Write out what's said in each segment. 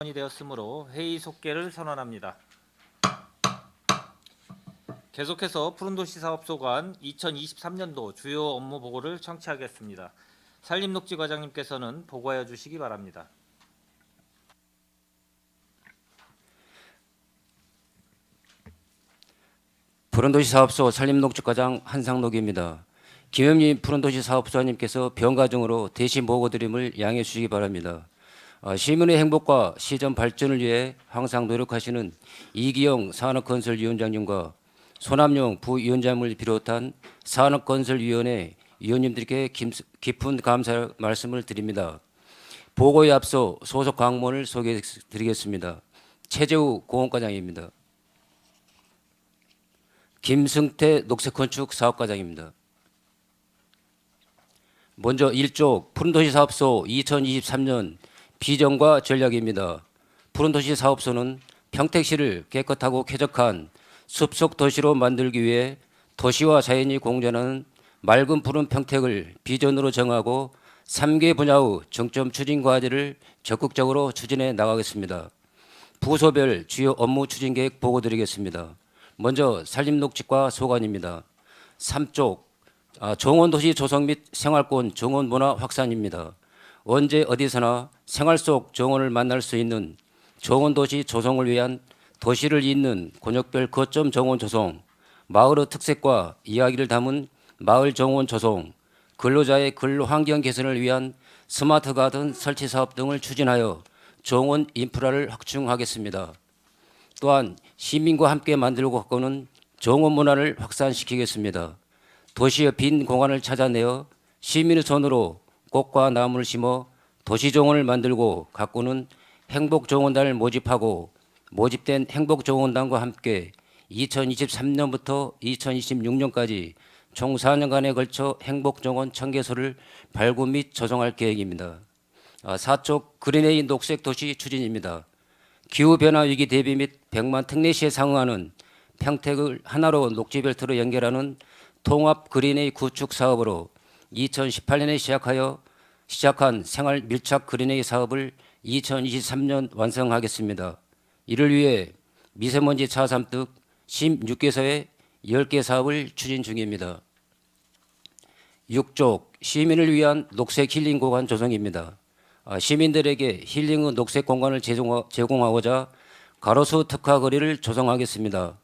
이 되었으므로 회의 속개를 선언합니다. 계속해서 푸른도시 사업소관 2023년도 주요 업무 보고를 청취하겠습니다. 산림녹지 과장님께서는 보고하여 주시기 바랍니다. 푸른도시 사업소 산림녹지과장 한상록입니다. 김영림 푸른도시 사업소장님께서 병가중으로 대신 보고드림을 양해해 주시기 바랍니다. 시민의 행복과 시정 발전을 위해 항상 노력하시는 이기영 산업건설위원장님과 손남용 부위원장을 비롯한 산업건설위원회 위원님들께 깊은 감사 말씀을 드립니다. 보고에 앞서 소속 강문을 소개해 드리겠습니다. 최재우 공원과장입니다. 김승태 녹색건축 사업과장입니다. 먼저 1조 푸른도시 사업소 2023년 비전과 전략입니다. 푸른도시 사업소는 평택시를 깨끗하고 쾌적한 숲속 도시로 만들기 위해 도시와 자연이 공존하는 맑은 푸른 평택을 비전으로 정하고 3개 분야의 정점 추진 과제를 적극적으로 추진해 나가겠습니다. 부서별 주요 업무 추진 계획 보고 드리겠습니다. 먼저 산림녹지과 소관입니다. 3쪽 정원도시 조성 및 생활권 정원 문화 확산입니다. 언제 어디서나 생활 속 정원을 만날 수 있는 정원도시 조성을 위한 도시를 잇는 권역별 거점 정원 조성, 마을의 특색과 이야기를 담은 마을 정원 조성, 근로자의 근로 환경 개선을 위한 스마트 가든 설치 사업 등을 추진하여 정원 인프라를 확충하겠습니다. 또한 시민과 함께 만들고 가꾸는 정원 문화를 확산시키겠습니다. 도시의 빈 공간을 찾아내어 시민의 손으로 꽃과 나무를 심어 도시정원을 만들고 가꾸는 행복정원단을 모집하고 모집된 행복정원단과 함께 2023년부터 2026년까지 총 4년간에 걸쳐 행복정원 1000개소를 발굴 및 조성할 계획입니다. 4쪽 그린에이 녹색도시 추진입니다. 기후변화 위기 대비 및 100만 특례시에 상응하는 평택을 하나로 녹지벨트로 연결하는 통합 그린에이 구축 사업으로 2018년에 시작한 생활 밀착 그린에이 사업을 2023년 완성하겠습니다. 이를 위해 미세먼지 차삼 등 16개소의 10개 사업을 추진 중입니다. 6쪽 시민을 위한 녹색 힐링 공간 조성입니다. 시민들에게 힐링의 녹색 공간을 제공하고자 가로수 특화 거리를 조성하겠습니다.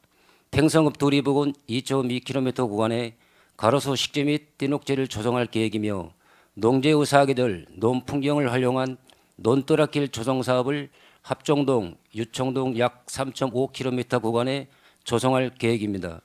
팽성읍 두리부근 2.2km 구간에 가로수 식지 및 띠녹지를 조성할 계획이며 농지의 사계절, 논풍경을 활용한 논떠락길 조성 사업을 합정동, 유청동 약 3.5km 구간에 조성할 계획입니다.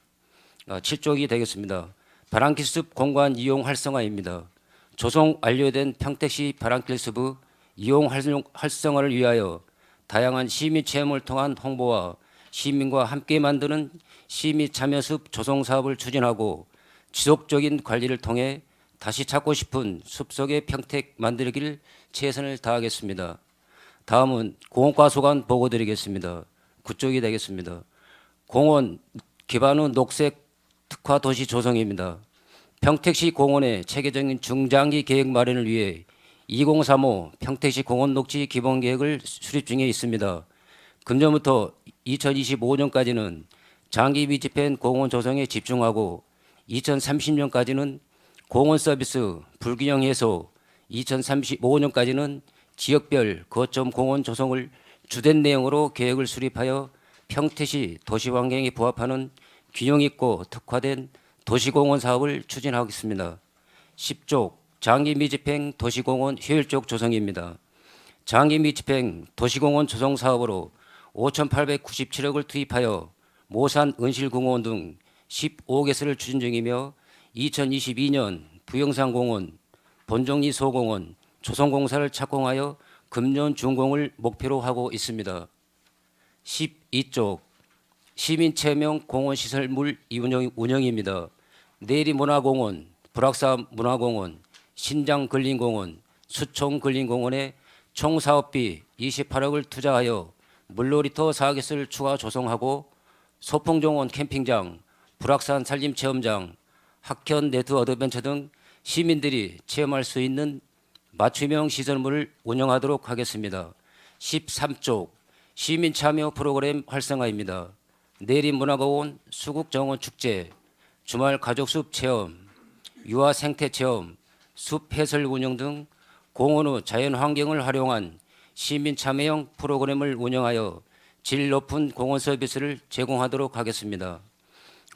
7쪽이 되겠습니다. 바람길숲 공간 이용 활성화입니다. 조성 완료된 평택시 바람길숲의 이용 활성화를 위하여 다양한 시민 체험을 통한 홍보와 시민과 함께 만드는 시민 참여숲 조성 사업을 추진하고 지속적인 관리를 통해 다시 찾고 싶은 숲속의 평택 만들기를 최선을 다하겠습니다. 다음은 공원과 소관 보고 드리겠습니다. 9쪽이 되겠습니다. 공원 기반의 녹색 특화 도시 조성입니다. 평택시 공원의 체계적인 중장기 계획 마련을 위해 2035 평택시 공원 녹지 기본 계획을 수립 중에 있습니다. 금년부터 2025년까지는 장기 밀집한 공원 조성에 집중하고 2030년까지는 공원 서비스 불균형 해소, 2035년까지는 지역별 거점 공원 조성을 주된 내용으로 계획을 수립하여 평택시 도시환경에 부합하는 균형 있고 특화된 도시공원 사업을 추진하겠습니다. 10쪽 장기 밀집형 도시공원 효율적 조성입니다. 장기 밀집형 도시공원 조성 사업으로 5,897억을 투입하여 모산 은실공원 등 15개소를 추진 중이며 2022년 부영산공원, 본정리 소공원, 조성공사를 착공하여 금년 준공을 목표로 하고 있습니다. 12쪽 시민체험 공원시설물 운영입니다. 내리문화공원, 불악산 문화공원, 신장근린공원, 수총근린공원에 총 사업비 28억을 투자하여 물놀이터 4개소를 추가 조성하고 소풍정원 캠핑장, 불악산 산림체험장, 학현 네트 어드벤처 등 시민들이 체험할 수 있는 맞춤형 시설물을 운영하도록 하겠습니다. 13쪽 시민 참여 프로그램 활성화입니다. 내림문화공원 수국정원 축제, 주말 가족숲 체험, 유아 생태 체험, 숲 해설 운영 등 공원 자연 환경을 활용한 시민 참여형 프로그램을 운영하여 질 높은 공원 서비스를 제공하도록 하겠습니다.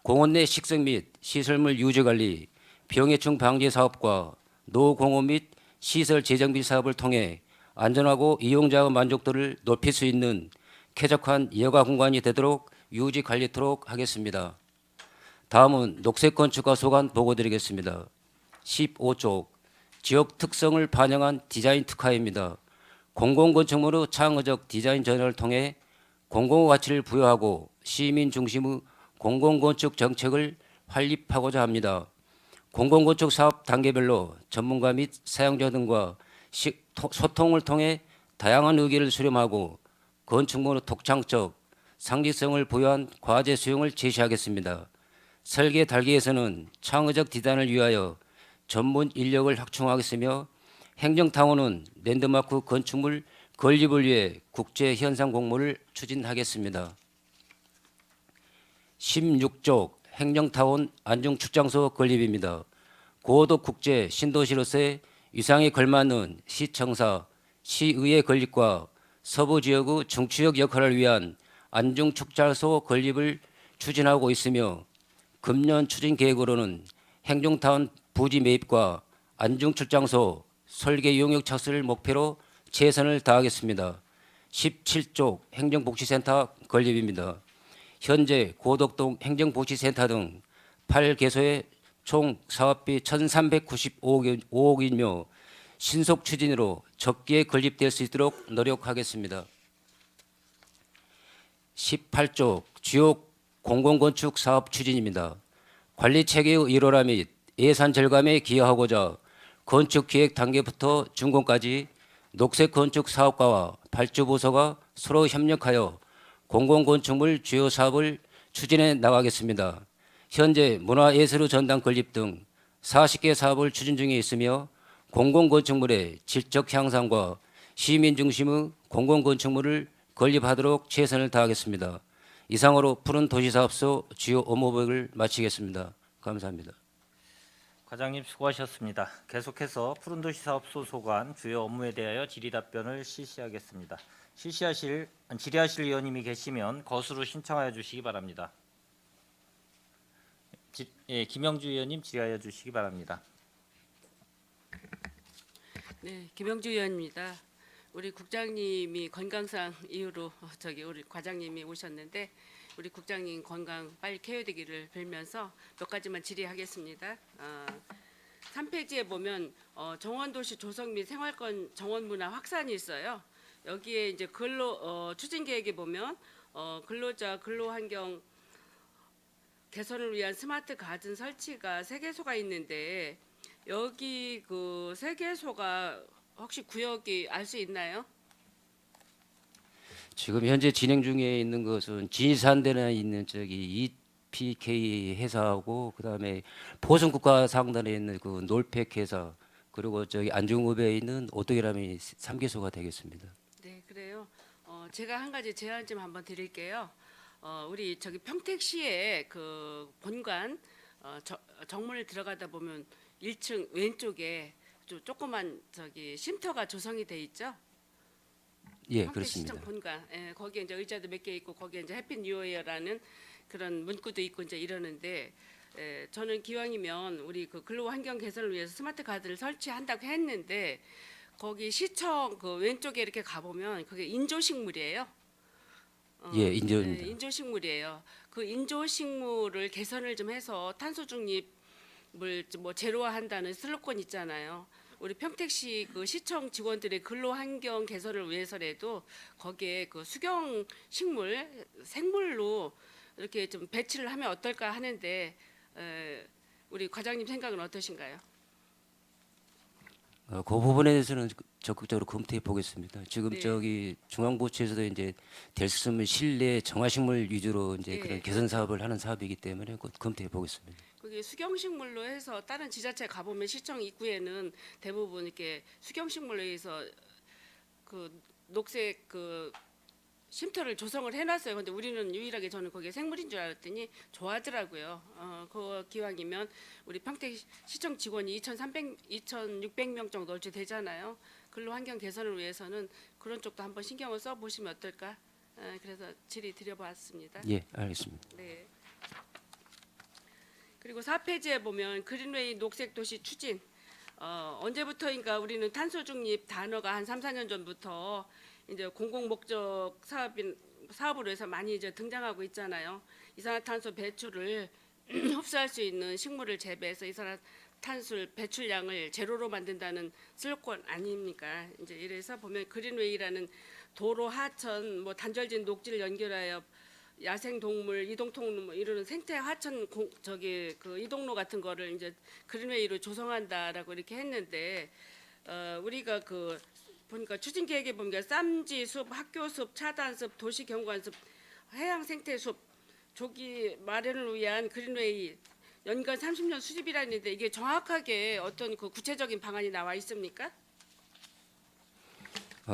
공원 내 식생 및 시설물 유지 관리, 병해충 방지 사업과 노공원 및 시설 재정비 사업을 통해 안전하고 이용자의 만족도를 높일 수 있는 쾌적한 여가 공간이 되도록 유지 관리토록 하겠습니다. 다음은 녹색 건축과 소관 보고 드리겠습니다. 15쪽 지역 특성을 반영한 디자인 특화입니다. 공공건축물의 창의적 디자인 전환을 통해 공공가치를 부여하고 시민 중심의 공공건축 정책을 확립하고자 합니다. 공공건축 사업 단계별로 전문가 및 사용자 등과 소통을 통해 다양한 의견을 수렴하고 건축물의 독창적, 상징성을 부여한 과제 수용을 제시하겠습니다. 설계 단계에서는 창의적 디자인을 위하여 전문 인력을 확충하겠으며 행정타운은 랜드마크 건축물 건립을 위해 국제 현상 공모를 추진하겠습니다. 16쪽 행정타운 안중출장소 건립입니다. 고도덕 국제 신도시로서의 위상에 걸맞는 시청사, 시의회 건립과 서부 지역의 중추역 역할을 위한 안중출장소 건립을 추진하고 있으며 금년 추진 계획으로는 행정타운 부지 매입과 안중출장소 설계 용역 착수를 목표로 최선을 다하겠습니다. 17쪽 행정복지센터 건립입니다. 현재 고덕동 행정복지센터 등 8개소에 총 사업비 1,395억이며 신속 추진으로 적기에 건립될 수 있도록 노력하겠습니다. 18쪽 주요 공공건축 사업 추진입니다. 관리체계의 일원화 및 예산 절감에 기여하고자 건축기획 단계부터 준공까지 녹색건축 사업가와 발주부서가 서로 협력하여 공공건축물 주요 사업을 추진해 나가겠습니다. 현재 문화예술의 전당 건립 등 40개 사업을 추진 중에 있으며 공공건축물의 질적 향상과 시민 중심의 공공건축물을 건립하도록 최선을 다하겠습니다. 이상으로 푸른 도시사업소 주요 업무보고를 마치겠습니다. 감사합니다. 과장님 수고하셨습니다. 계속해서 푸른도시사업소 소관 주요 업무에 대하여 질의답변을 실시하겠습니다. 질의하실 의원님이 계시면 거수로 신청하여 주시기 바랍니다. 김영주 의원님 질의하여 주시기 바랍니다. 네, 김영주 의원입니다. 우리 국장님이 건강상 이유로 우리 과장님이 오셨는데 우리 국장님 건강 빨리 쾌유되기를 빌면서 몇 가지만 질의하겠습니다. 3페이지에 보면 정원도시 조성 및 생활권 정원문화 확산이 있어요. 여기에 이제 추진 계획에 보면 근로자 근로환경 개선을 위한 스마트 가든 설치가 3개소가 있는데 여기 그 3개소가 혹시 구역이 알 수 있나요? 지금 현재 진행 중에 있는 것은 진산대에 있는 저기 EPK 회사하고 그다음에 보성국가 상단에 있는 그 놀팩 회사 그리고 저기 안중읍에 있는 오토기람이 3개소가 되겠습니다. 네, 그래요. 제가 한 가지 제안 좀 한번 드릴게요. 우리 저기 평택시의 그 본관 정문을 들어가다 보면 1층 왼쪽에 조그만 저기 쉼터가 조성이 돼 있죠. 예, 평택시청 그렇습니다. 본관. 예, 거기에 이제 의자도 몇 개 있고 거기에 이제 해피 뉴어라는 그런 문구도 있고 이제 이러는데 저는 기왕이면 우리 그 근로 환경 개선을 위해서 스마트 가드를 설치한다고 했는데 거기 시청 그 왼쪽에 이렇게 가 보면 그게 인조식물이에요. 예, 인조입니다. 네, 인조식물이에요. 그 인조식물을 개선을 좀 해서 탄소 중립을 뭐 제로화한다는 슬로건 있잖아요. 우리 평택시 그 시청 직원들의 근로 환경 개선을 위해서라도 거기에 그 수경 식물 생물로 이렇게 좀 배치를 하면 어떨까 하는데 우리 과장님 생각은 어떠신가요? 그 부분에 대해서는 적극적으로 검토해 보겠습니다. 지금 네. 저기 중앙부처에서도 이제 될 수 있으면 실내 정화식물 위주로 이제 예. 그런 개선 사업을 하는 사업이기 때문에 곧 검토해 보겠습니다. 그게 수경식물로 해서 다른 지자체 가보면 시청 입구에는 대부분 이렇게 수경식물로 해서 그 녹색 그 쉼터를 조성을 해놨어요. 근데 우리는 유일하게 저는 거기에 생물인 줄 알았더니 좋아하더라고요. 그 기왕이면 우리 평택 시청 직원이 2,600명 정도 얼추 되잖아요. 근로 환경 개선을 위해서는 그런 쪽도 한번 신경을 써 보시면 어떨까? 그래서 질의 드려봤습니다. 예, 알겠습니다. 네. 그리고 4페이지에 보면 그린웨이 녹색 도시 추진 언제부터인가 우리는 탄소 중립 단어가 한 3, 4년 전부터 이제 공공 목적 사업으로 해서 많이 이제 등장하고 있잖아요. 이산화탄소 배출을 흡수할 수 있는 식물을 재배해서 이산화탄소 배출량을 제로로 만든다는 슬로건 아닙니까? 이제 이래서 보면 그린웨이라는 도로 하천 뭐 단절진 녹지를 연결하여 야생 동물 이동통로 뭐 이런 생태 하천 그 이동로 같은 거를 이제 그린웨이로 조성한다라고 이렇게 했는데 우리가 그 보니까 추진 계획에 보니까 쌈지 숲, 학교 숲, 차단 숲, 도시 경관 숲, 해양 생태 숲 조기 마련을 위한 그린웨이 연간 30년 수립이라는데 이게 정확하게 어떤 그 구체적인 방안이 나와 있습니까?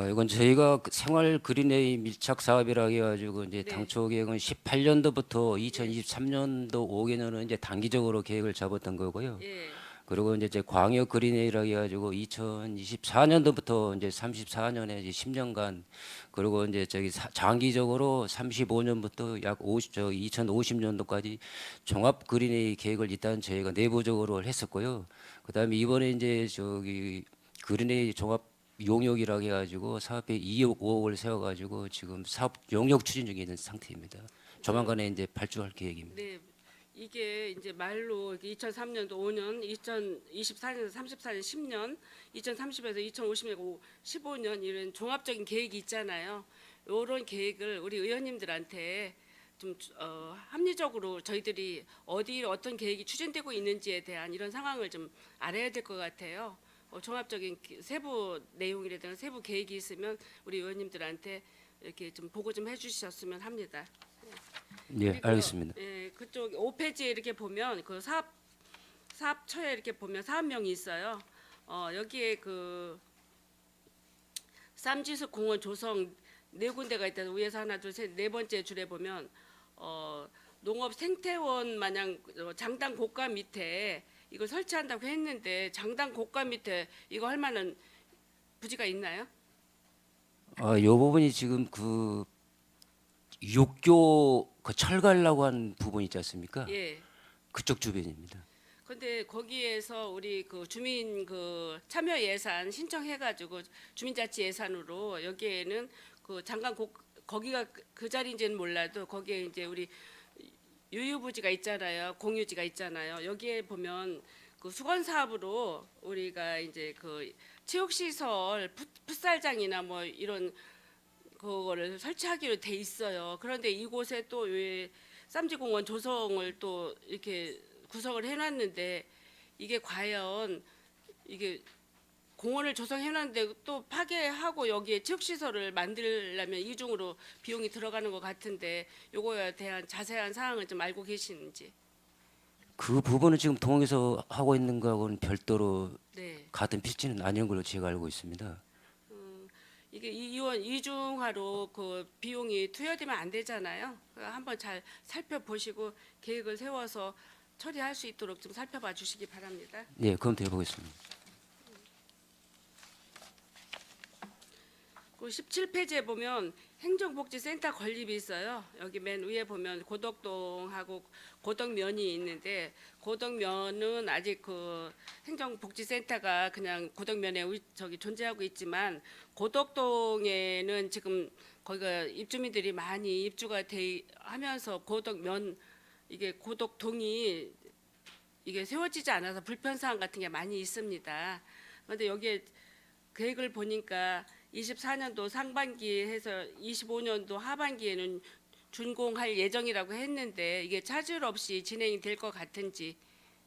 이건 저희가 그 생활 그린웨이 밀착 사업이라 해가지고 이제 네. 당초 계획은 18년도부터 2023년도 5개년은 이제 단기적으로 계획을 잡았던 거고요. 예. 그리고 이제 광역 그린웨이라 해가지고 2024년도부터 이제 34년에 이제 10년간 그리고 이제 장기적으로 35년부터 약 2050년도까지 종합 그린웨이 계획을 일단 저희가 내부적으로 했었고요. 그다음에 이번에 이제 그린웨이 종합 용역이라고 해가지고 사업에 2억 5억을 세워가지고 지금 사업 용역 추진 중에 있는 상태입니다. 조만간에 이제 발주할 계획입니다. 네, 이게 이제 말로 2003년도 5년, 2024년에서 34년 10년, 2030에서 2050년 15년 이런 종합적인 계획이 있잖아요. 이런 계획을 우리 의원님들한테 좀 합리적으로 저희들이 어떤 계획이 추진되고 있는지에 대한 이런 상황을 좀 알아야 될 것 같아요. 종합적인 세부 내용이라든가 세부 계획이 있으면 우리 의원님들한테 이렇게 좀 보고 좀 해주셨으면 합니다. 예, 그리고, 알겠습니다. 예, 그쪽 5페이지에 이렇게 보면 그 사업처에 이렇게 보면 사업명이 있어요. 여기에 그 쌈지수 공원 조성 네 군데가 있다. 위에서 하나, 둘, 셋, 네 번째 줄에 보면 농업 생태원 마냥 장당 고가 밑에 이거 설치한다고 했는데 장당 고가 밑에 이거 할 만한 부지가 있나요? 요 부분이 지금 그 육교 그 철가려고 한 부분 있지 않습니까? 예. 그쪽 주변입니다. 근데 거기에서 우리 그 주민 그 참여 예산 신청해가지고 주민자치 예산으로 여기에는 그 장관 거기가 그 자리인지는 몰라도 거기에 이제 우리 유유부지가 있잖아요, 공유지가 있잖아요. 여기에 보면 그 수건 사업으로 우리가 이제 그 체육시설 풋살장이나 뭐 이런 그거를 설치하기로 돼 있어요. 그런데 이곳에 또 왜 쌈지공원 조성을 또 이렇게 구성을 해놨는데 이게 과연 이게 공원을 조성해놨는데 또 파괴하고 여기에 체육시설을 만들려면 이중으로 비용이 들어가는 것 같은데 요거에 대한 자세한 사항을 좀 알고 계시는지. 그 부분은 지금 동에서 하고 있는 거하고는 별도로 네. 같은 필지는 아닌 걸로 제가 알고 있습니다. 이게 이원 이중화로 그 비용이 투여되면 안 되잖아요. 한번 잘 살펴보시고 계획을 세워서 처리할 수 있도록 좀 살펴봐 주시기 바랍니다. 예, 검토해 보겠습니다. 그 17페이지에 보면 행정복지센터 건립이 있어요. 여기 맨 위에 보면 고덕동하고 고덕면이 있는데 고덕면은 아직 그 행정복지센터가 그냥 고덕면에 존재하고 있지만 고덕동에는 지금 거기가 입주민들이 많이 입주가 하면서 고덕면 이게 고덕동이 이게 세워지지 않아서 불편사항 같은 게 많이 있습니다. 그런데 여기에 계획을 보니까 24년도 상반기에 해서 25년도 하반기에는 준공할 예정이라고 했는데 이게 차질 없이 진행이 될 것 같은지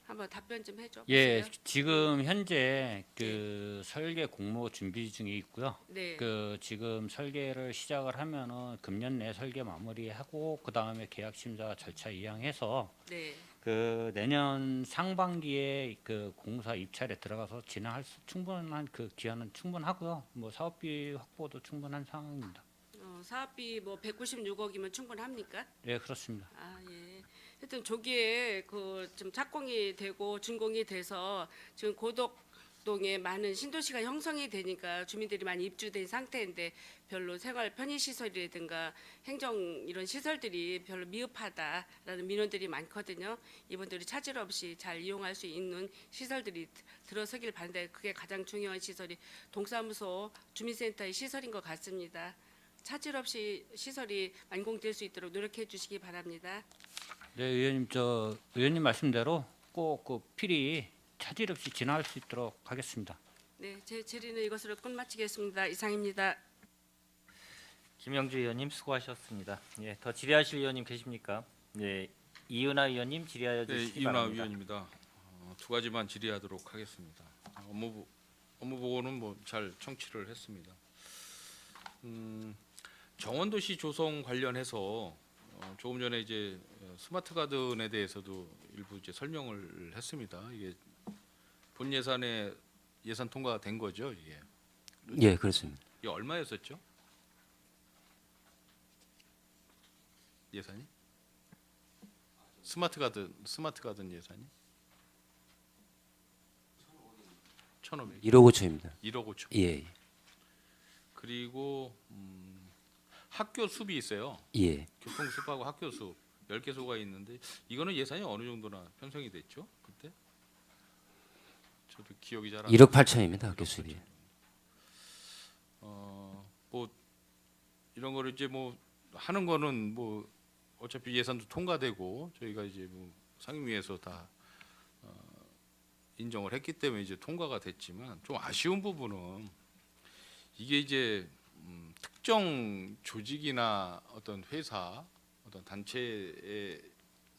한번 답변 좀 해줘 예, 보세요. 지금 현재 그 설계 공모 준비 중에 있고요. 네. 그 지금 설계를 시작을 하면은 금년 내 설계 마무리하고 그 다음에 계약 심사 절차 이행해서 네. 그 내년 상반기에 그 공사 입찰에 들어가서 진행할 수 충분한 그 기한은 충분하고요. 뭐 사업비 확보도 충분한 상황입니다. 사업비 뭐 196억이면 충분합니까? 예, 그렇습니다. 아 예. 하여튼 조기에 그 좀 착공이 되고 준공이 돼서 지금 고덕동에 많은 신도시가 형성이 되니까 주민들이 많이 입주된 상태인데 별로 생활 편의 시설이라든가 행정 이런 시설들이 별로 미흡하다라는 민원들이 많거든요. 이분들이 차질 없이 잘 이용할 수 있는 시설들이 들어서길 바란데 그게 가장 중요한 시설이 동사무소 주민센터의 시설인 것 같습니다. 차질 없이 시설이 완공될 수 있도록 노력해 주시기 바랍니다. 네, 의원님 저 의원님 말씀대로 꼭 그 필히 차질 없이 진행할 수 있도록 하겠습니다. 네, 제 질의는 이것으로 끝마치겠습니다. 이상입니다. 김영주 의원님 수고하셨습니다. 예, 더 질의하실 의원님 계십니까? 예, 이은하 의원님 질의하여 네, 주시기 이윤아 바랍니다. 위원입니다. 두 가지만 질의하도록 하겠습니다. 업무 보고는 뭐 잘 청취를 했습니다. 정원도시 조성 관련해서 조금 전에 이제 스마트 가든에 대해서도 일부 이제 설명을 했습니다. 이게 본 예산에 예산 통과가 된 거죠, 이게. 예, 그렇습니다. 이게 얼마였었죠? 예산이? 스마트 가든 예산이? 1,500. 1억 5천입니다. 1억 5천. 예, 그리고 학교 숲이 있어요. 예. 교통숲하고 학교 숲 10개소가 있는데 이거는 예산이 어느 정도나 편성이 됐죠? 그때? 저도 기억이 잘 안 1억 8천입니다. 학교 수입이. 뭐 이런 거를 이제 뭐 하는 거는 뭐 어차피 예산도 통과되고 저희가 이제 뭐 상임위에서 다 인정을 했기 때문에 이제 통과가 됐지만 좀 아쉬운 부분은 이게 이제 특정 조직이나 어떤 회사, 어떤 단체에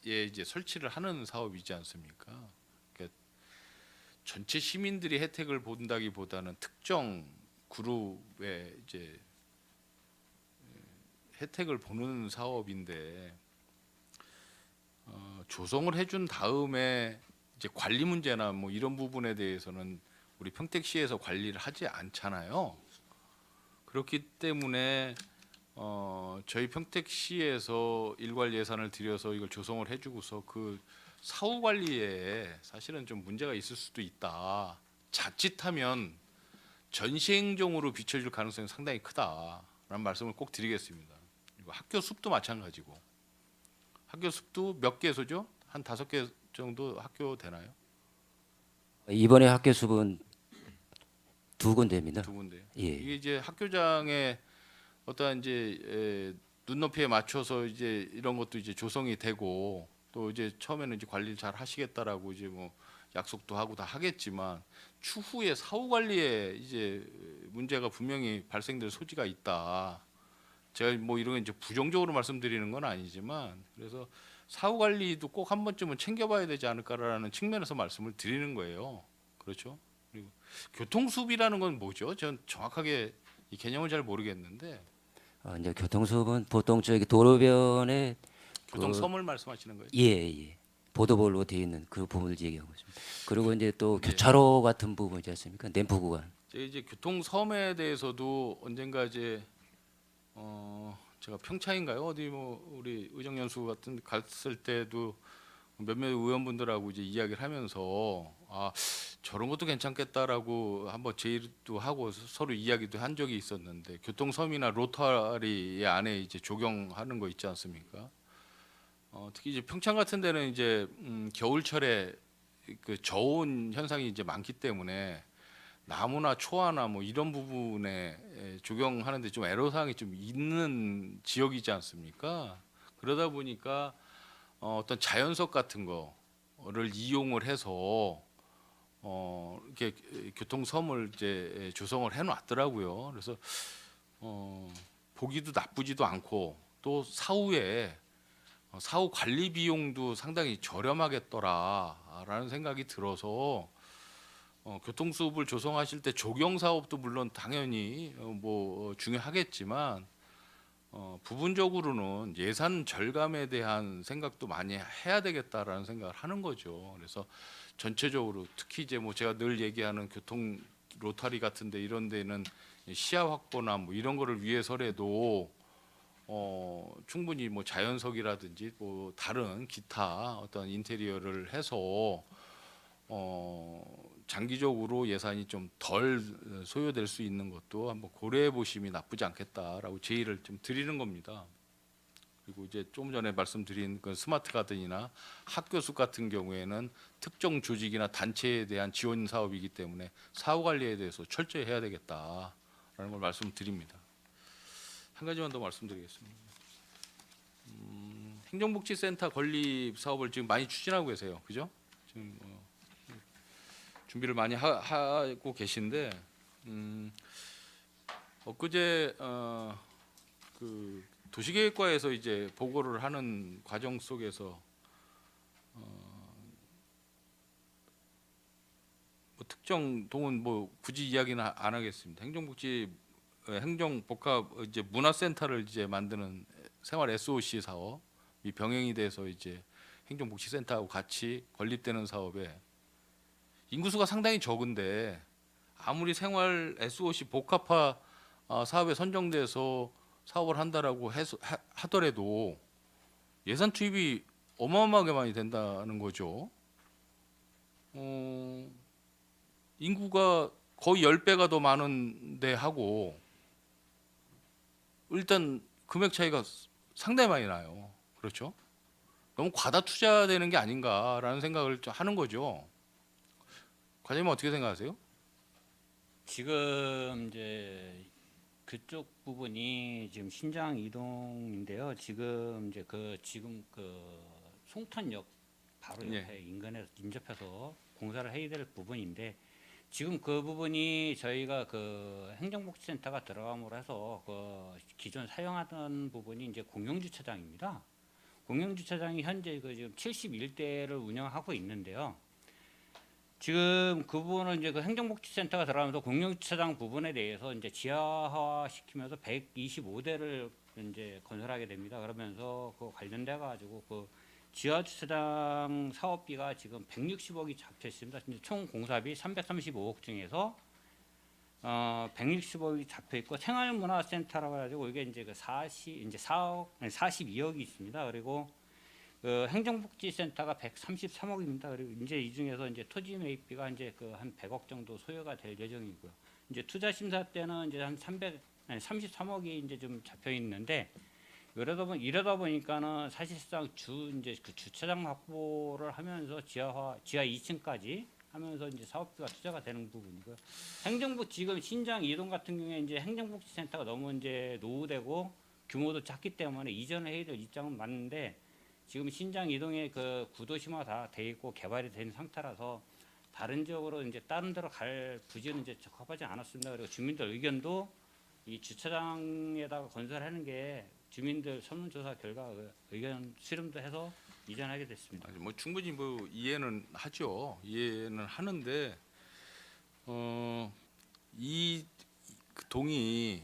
이제 설치를 하는 사업이지 않습니까? 그러니까 전체 시민들이 혜택을 본다기보다는 특정 그룹의 이제 혜택을 보는 사업인데 조성을 해준 다음에 이제 관리 문제나 뭐 이런 부분에 대해서는 우리 평택시에서 관리를 하지 않잖아요. 그렇기 때문에 저희 평택시에서 일괄 예산을 들여서 이걸 조성을 해주고서 그 사후 관리에 사실은 좀 문제가 있을 수도 있다. 자칫하면 전시행정으로 비춰질 가능성이 상당히 크다라는 말씀을 꼭 드리겠습니다. 그리고 학교 숲도 마찬가지고 학교 숲도 몇 개소죠? 한 5개 정도 학교 되나요? 이번에 학교 수는 2군데입니다. 2군데. 예. 이게 이제 학교장의 어떠한 이제 눈높이에 맞춰서 이제 이런 것도 이제 조성이 되고 또 이제 처음에는 이제 관리를 잘 하시겠다라고 이제 뭐 약속도 하고 다 하겠지만 추후에 사후 관리에 이제 문제가 분명히 발생될 소지가 있다. 제가 뭐 이런 거 이제 부정적으로 말씀드리는 건 아니지만 그래서 사후 관리도 꼭 한 번쯤은 챙겨봐야 되지 않을까라는 측면에서 말씀을 드리는 거예요. 그렇죠? 그리고 교통수비라는 건 뭐죠? 전 정확하게 이 개념을 잘 모르겠는데 이제 교통수업은 보통 저기 도로변에 교통섬을 말씀하시는 거예요? 예. 보도볼로 되어 있는 그 부분을 얘기하고 있습니다. 그리고 이제 또 네. 교차로 같은 부분이지 않습니까? 램프 구간. 제가 이제 교통섬에 대해서도 언젠가 이제 제가 평창인가요? 어디 뭐 우리 의정연수 같은 데 갔을 때도 몇몇 의원분들하고 이제 이야기를 하면서 아 저런 것도 괜찮겠다라고 한번 제의도 하고 서로 이야기도 한 적이 있었는데 교통섬이나 로터리 안에 이제 적용하는 거 있지 않습니까? 특히 이제 평창 같은 데는 이제 겨울철에 그 저온 현상이 이제 많기 때문에 나무나 초화나 뭐 이런 부분에 적용하는데 좀 애로사항이 좀 있는 지역이지 않습니까? 그러다 보니까 어떤 자연석 같은 거를 이용을 해서 이렇게 교통섬을 이제 조성을 해놨더라고요. 그래서 보기도 나쁘지도 않고 또 사후에 사후 관리 비용도 상당히 저렴하겠더라라는 생각이 들어서 교통수업을 조성하실 때 조경 사업도 물론 당연히 중요하겠지만 부분적으로는 예산 절감에 대한 생각도 많이 해야 되겠다라는 생각을 하는 거죠. 그래서 전체적으로 특히 이제 뭐 제가 늘 얘기하는 교통 로타리 같은데 이런 데는 시야 확보나 뭐 이런 거를 위해서라도 충분히 뭐 자연석이라든지 뭐 다른 기타 어떤 인테리어를 해서 장기적으로 예산이 좀 덜 소요될 수 있는 것도 한번 고려해 보심이 나쁘지 않겠다라고 제의를 좀 드리는 겁니다. 그리고 이제 조금 전에 말씀드린 그 스마트 가든이나 학교 숲 같은 경우에는 특정 조직이나 단체에 대한 지원 사업이기 때문에 사후 관리에 대해서 철저히 해야 되겠다라는 걸 말씀드립니다. 한 가지만 더 말씀드리겠습니다. 행정복지센터 건립 사업을 지금 많이 추진하고 계세요, 그죠? 지금 준비를 많이 하고 계신데 엊그제 그 도시계획과에서 이제 보고를 하는 과정 속에서 뭐 특정 동은 뭐 굳이 이야기는 안 하겠습니다. 행정복합 이제 문화센터를 이제 만드는 생활 SOC 사업이 병행이 돼서 이제 행정복지센터하고 같이 건립되는 사업에 인구수가 상당히 적은데 아무리 생활 SOC 복합화 사업에 선정돼서 사업을 한다라고 하더라도 예산 투입이 어마어마하게 많이 된다는 거죠. 인구가 거의 10배가 더 많은데 하고 일단 금액 차이가 상당히 많이 나요. 그렇죠? 너무 과다 투자되는 게 아닌가라는 생각을 좀 하는 거죠. 과장님 어떻게 생각하세요? 지금 이제 그쪽 부분이 지금 신장 이동인데요. 지금 이제 지금 송탄역 바로 옆에 인근에 인접해서 공사를 해야 될 부분인데 지금 그 부분이 저희가 행정복지센터가 들어감으로 해서 기존 사용하던 부분이 이제 공영주차장입니다. 공영주차장이 현재 지금 71대를 운영하고 있는데요. 지금 그 부분은 이제 행정복지센터가 들어가면서 공영주차장 부분에 대해서 이제 지하화 시키면서 125대를 이제 건설하게 됩니다. 그러면서 관련돼 가지고 지하주차장 사업비가 지금 160억이 잡혀 있습니다. 총 공사비 335억 중에서 160억이 잡혀 있고 생활문화센터라고 해가지고 이게 이제 42억이 있습니다. 그리고 행정복지센터가 133억입니다. 그리고 이제 이 중에서 이제 토지 매입비가 이제 한 100억 정도 소요가 될 예정이고요. 이제 투자 심사 때는 이제 한 33억이 이제 좀 잡혀 있는데 이러다 보니까는 사실상 이제 주차장 확보를 하면서 지하 2층까지 하면서 이제 사업비가 투자가 되는 부분이고요. 지금 신장 이동 같은 경우에 이제 행정복지센터가 너무 이제 노후되고 규모도 작기 때문에 이전을 해야 될 입장은 맞는데 지금 신장 이동의 구도심화 다 돼 있고 개발이 된 상태라서 다른 지역으로 이제 다른 데로 갈 부지는 이제 적합하지 않았습니다. 그리고 주민들 의견도 이 주차장에다가 건설하는 게 주민들 설문조사 결과 의견 수렴도 해서 이전하게 됐습니다. 뭐 충분히 뭐 이해는 하죠. 이해는 하는데 이 동이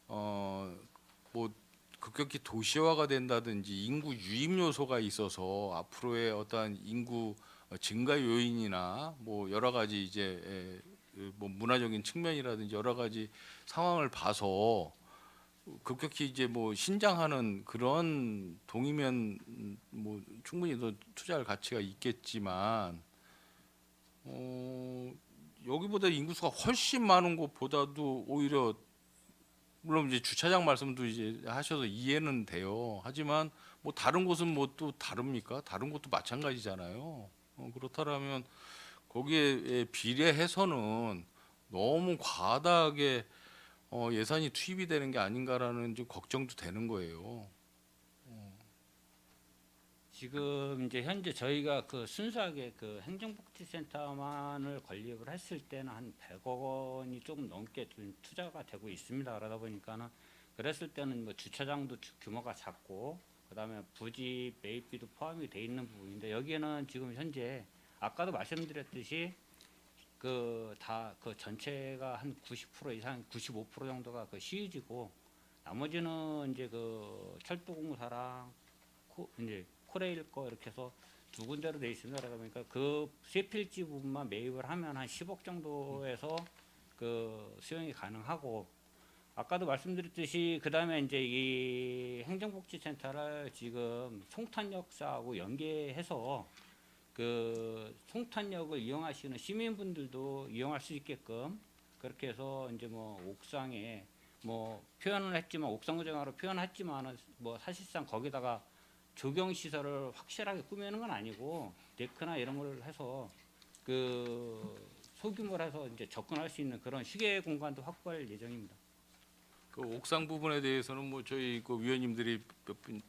뭐 급격히 도시화가 된다든지 인구 유입 요소가 있어서 앞으로의 어떤 인구 증가 요인이나 뭐 여러 가지 이제 뭐 문화적인 측면이라든지 여러 가지 상황을 봐서 급격히 이제 뭐 신장하는 그런 동이면 뭐 충분히 더 투자할 가치가 있겠지만 여기보다 인구수가 훨씬 많은 곳보다도 오히려 물론 이제 주차장 말씀도 이제 하셔서 이해는 돼요. 하지만 뭐 다른 곳은 뭐 또 다릅니까? 다른 곳도 마찬가지잖아요. 그렇다면 거기에 비례해서는 너무 과다하게 예산이 투입이 되는 게 아닌가라는 좀 걱정도 되는 거예요. 지금 이제 현재 저희가 순수하게 행정복지센터만을 건립을 했을 때는 한 100억 원이 조금 넘게 좀 투자가 되고 있습니다. 그러다 보니까는 그랬을 때는 뭐 주차장도 규모가 작고 그다음에 부지 매입비도 포함이 돼 있는 부분인데 여기에는 지금 현재 아까도 말씀드렸듯이 그 다 그 전체가 한 90% 이상 95% 정도가 그 시유지고 나머지는 이제 그 철도공사랑 이제 코레일 거 이렇게 해서 두 군데로 돼 있습니다. 그러다 보니까 그 세 필지 부분만 매입을 하면 한 10억 정도에서 그 수용이 가능하고 아까도 말씀드렸듯이 그다음에 이제 이 행정복지센터를 지금 송탄역사하고 연계해서 그 송탄역을 이용하시는 시민분들도 이용할 수 있게끔 그렇게 해서 이제 뭐 옥상에 뭐 표현을 했지만 옥상구정으로 표현했지만은 뭐 사실상 거기다가 조경 시설을 확실하게 꾸미는 건 아니고 데크나 이런 걸 해서 그 소규모로 해서 이제 접근할 수 있는 그런 휴게 공간도 확보할 예정입니다. 그 옥상 부분에 대해서는 뭐 저희 그 위원님들이 몇 분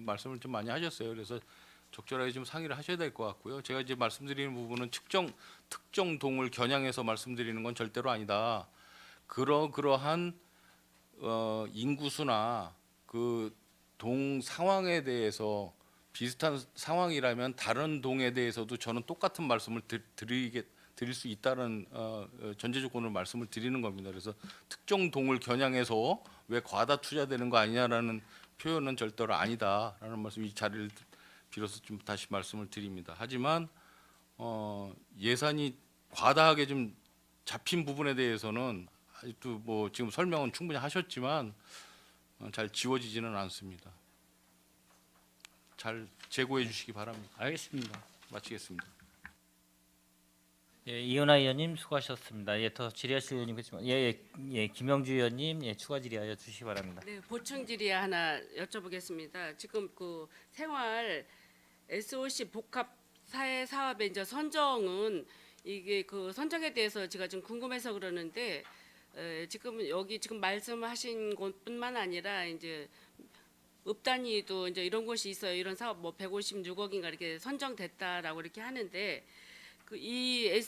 말씀을 좀 많이 하셨어요. 그래서 적절하게 좀 상의를 하셔야 될 것 같고요. 제가 이제 말씀드리는 부분은 특정 동을 겨냥해서 말씀드리는 건 절대로 아니다. 그러한 인구수나 그 동 상황에 대해서 비슷한 상황이라면 다른 동에 대해서도 저는 똑같은 말씀을 드릴 수 있다는 전제 조건을 말씀을 드리는 겁니다. 그래서 특정 동을 겨냥해서 왜 과다 투자되는 거 아니냐라는 표현은 절대로 아니다라는 말씀 이 자리를 빌어서 좀 다시 말씀을 드립니다. 하지만 예산이 과다하게 좀 잡힌 부분에 대해서는 아직도 뭐 지금 설명은 충분히 하셨지만 잘 지워지지는 않습니다. 잘 재고해 주시기 바랍니다. 알겠습니다. 마치겠습니다. 예, 이은하 의원님 수고하셨습니다. 예, 더 질의하실 의원님 계시면 김영주 의원님 추가 질의하여 주시기 바랍니다. 네, 보충 질의 하나 여쭤보겠습니다. 지금 그 생활 SOC 복합 사회 사업의 이제 선정은 이게 그 선정에 대해서 제가 좀 궁금해서 그러는데 지금 여기 지금 말씀하신 곳뿐만 아니라 이제 업 단위도 이제 이런 곳이 있어요. 이런 사업 뭐 156억인가 이렇게 선정됐다라고 이렇게 하는데 그 이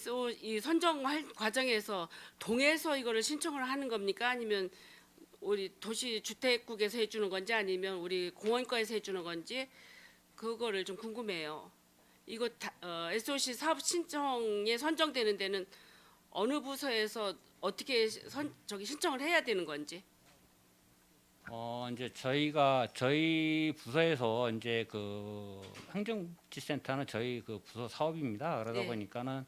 선정 과정에서 동에서 이거를 신청을 하는 겁니까? 아니면 우리 도시주택국에서 해주는 건지 아니면 우리 공원과에서 해주는 건지 그거를 좀 궁금해요. 이거 SOC 사업 신청에 선정되는 데는 어느 부서에서 어떻게 신청을 해야 되는 건지. 이제 저희 부서에서 이제 그 행정복지센터는 저희 그 부서 사업입니다. 그러다 네. 보니까는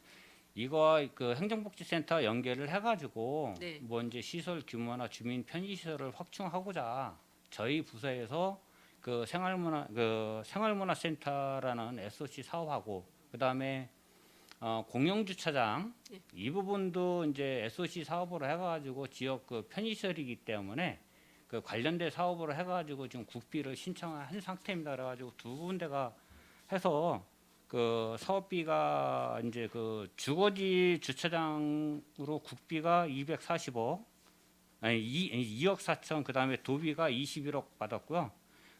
이거 그 행정복지센터 연계를 해가지고 네. 뭐 이제 시설 규모나 주민 편의 시설을 확충하고자 저희 부서에서 그 생활문화센터라는 SOC 사업하고 그다음에 공영 주차장 네. 이 부분도 이제 SOC 사업으로 해가지고 지역 그 편의 시설이기 때문에 그 관련된 사업으로 해가지고 지금 국비를 신청한 상태입니다. 그래가지고 두 군데가 해서 그 사업비가 이제 그 주거지 주차장으로 국비가 240억, 아니 2억 4천, 그 다음에 도비가 21억 받았고요.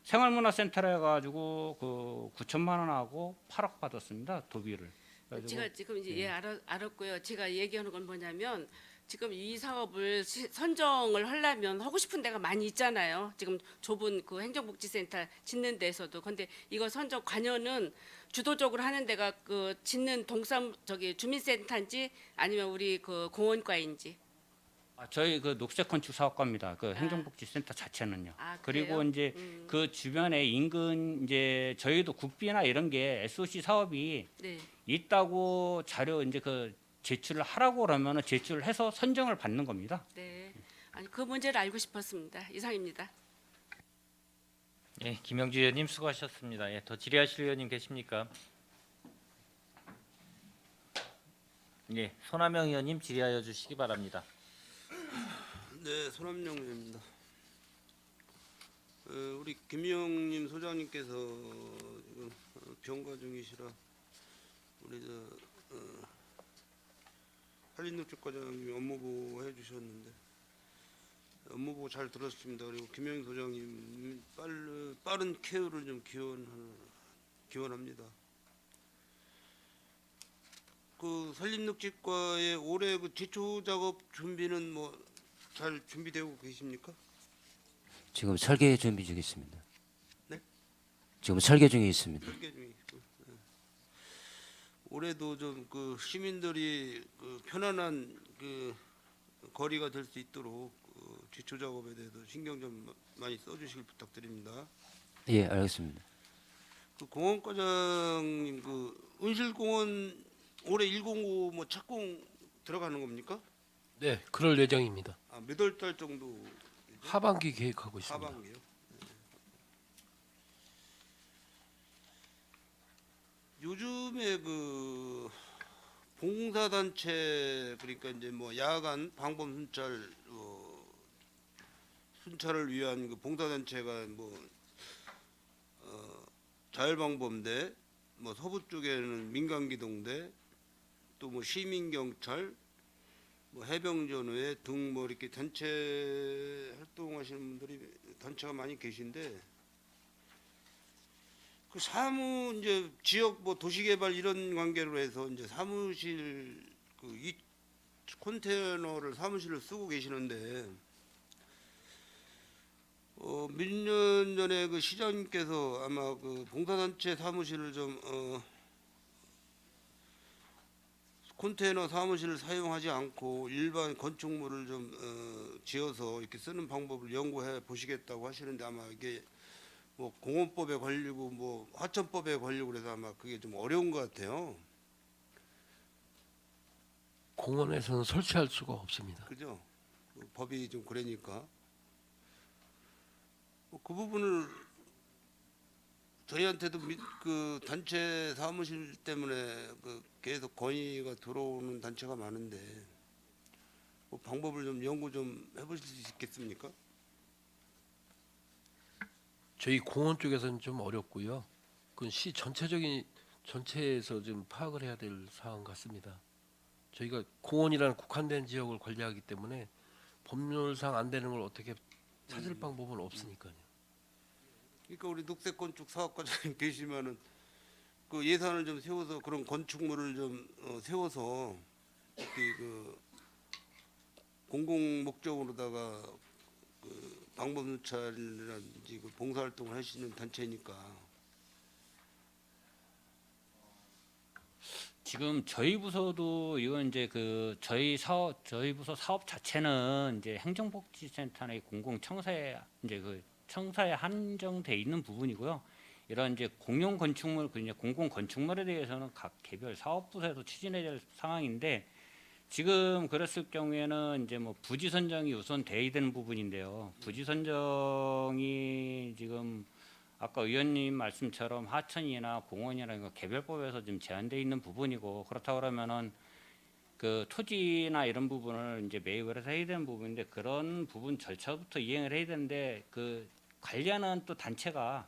생활문화센터로 해가지고 그 9천만 원하고 8억 받았습니다. 도비를. 그래가지고 제가 지금 이제 알았고요. 제가 얘기하는 건 뭐냐면 지금 이 사업을 선정을 하려면 하고 싶은 데가 많이 있잖아요. 지금 좁은 그 행정복지센터 짓는 데서도. 근데 이거 선정 관여는 주도적으로 하는 데가 그 짓는 주민센터인지 아니면 우리 그 공원과인지. 저희 그 녹색 건축 사업과입니다. 그 행정복지센터 자체는요. 그리고 그래요? 이제 그 주변에 인근 이제 저희도 국비나 이런 게 SOC 사업이 네. 있다고 자료 이제 그 제출을 하라고 그러면은 제출을 해서 선정을 받는 겁니다. 네. 아니 그 문제를 알고 싶었습니다. 이상입니다. 예, 김영주 의원님 수고하셨습니다. 예, 더 질의하실 의원님 계십니까? 예, 손하명 의원님 질의하여 주시기 바랍니다. 네, 손함영 의원입니다. 우리 김영님 소장님께서 지금 병가 중이시라 우리 한림농축과장님이 업무보고 해주셨는데 업무보고 잘 들었습니다. 그리고 김영임 소장님 빠른 케어를 좀 기원합니다. 그 산림녹지과의 올해 그 기초 작업 준비는 뭐 잘 준비되고 계십니까? 지금 설계 준비 중에 있습니다. 지금 설계 중에 있습니다. 설계 중에 있고. 예. 올해도 좀 그 시민들이 그 편안한 그 거리가 될 수 있도록 그 기초 작업에 대해서 신경 좀 많이 써주시길 부탁드립니다. 예, 알겠습니다. 그 공원과장님 그 은실공원 올해 105 뭐 착공 들어가는 겁니까? 네, 그럴 예정입니다. 몇 월 달 정도 하반기 계획하고 있습니다. 하반기요? 요즘에 그 봉사단체 그러니까 이제 뭐 야간 방범 순찰을 위한 그 봉사단체가 뭐 자율방범대, 뭐 서부 쪽에는 민간기동대, 또 뭐 시민경찰, 뭐 해병전회 등 뭐 이렇게 단체 활동하시는 분들이 단체가 많이 계신데 그 사무 이제 지역 뭐 도시개발 이런 관계로 해서 이제 사무실 그 이 컨테이너를 사무실을 쓰고 계시는데 몇 년 전에 그 시장님께서 아마 그 봉사단체 사무실을 좀 컨테이너 사무실을 사용하지 않고 일반 건축물을 좀 지어서 이렇게 쓰는 방법을 연구해 보시겠다고 하시는데 아마 이게 뭐 공원법에 걸리고 뭐 하천법에 걸리고 그래서 아마 그게 좀 어려운 것 같아요. 공원에서는 설치할 수가 없습니다. 그죠? 그 법이 좀 그러니까 그 부분을 저희한테도 그 단체 사무실 때문에 그 계속 건의가 들어오는 단체가 많은데 뭐 방법을 좀 연구 좀 해보실 수 있겠습니까? 저희 공원 쪽에서는 좀 어렵고요. 그건 시 전체에서 좀 파악을 해야 될 사안 같습니다. 저희가 공원이라는 국한된 지역을 관리하기 때문에 법률상 안 되는 걸 어떻게 찾을 방법은 없으니까요. 그러니까 우리 녹색건축 사업과장님 계시면은 그 예산을 좀 세워서 그런 건축물을 좀 세워서 이렇게 그 공공 목적으로다가 그 방범수찰이라든지 그 봉사활동을 하시는 단체니까 지금 저희 부서도 이건 이제 그 저희 부서 사업 자체는 이제 행정복지센터의 공공청사에 이제 그 청사에 한정돼 있는 부분이고요. 이런 이제 공용 건축물, 그 이제 공공 건축물에 대해서는 각 개별 사업부서에서 추진해야 될 상황인데 지금 그랬을 경우에는 이제 뭐 부지 선정이 우선 돼야 되는 부분인데요. 부지 선정이 지금 아까 의원님 말씀처럼 하천이나 공원이나 이거 개별법에서 지금 제한돼 있는 부분이고 그렇다 그러면은 그 토지나 이런 부분을 이제 매입을 해서 해야 되는 부분인데 그런 부분 절차부터 이행을 해야 되는데 그 관리하는 또 단체가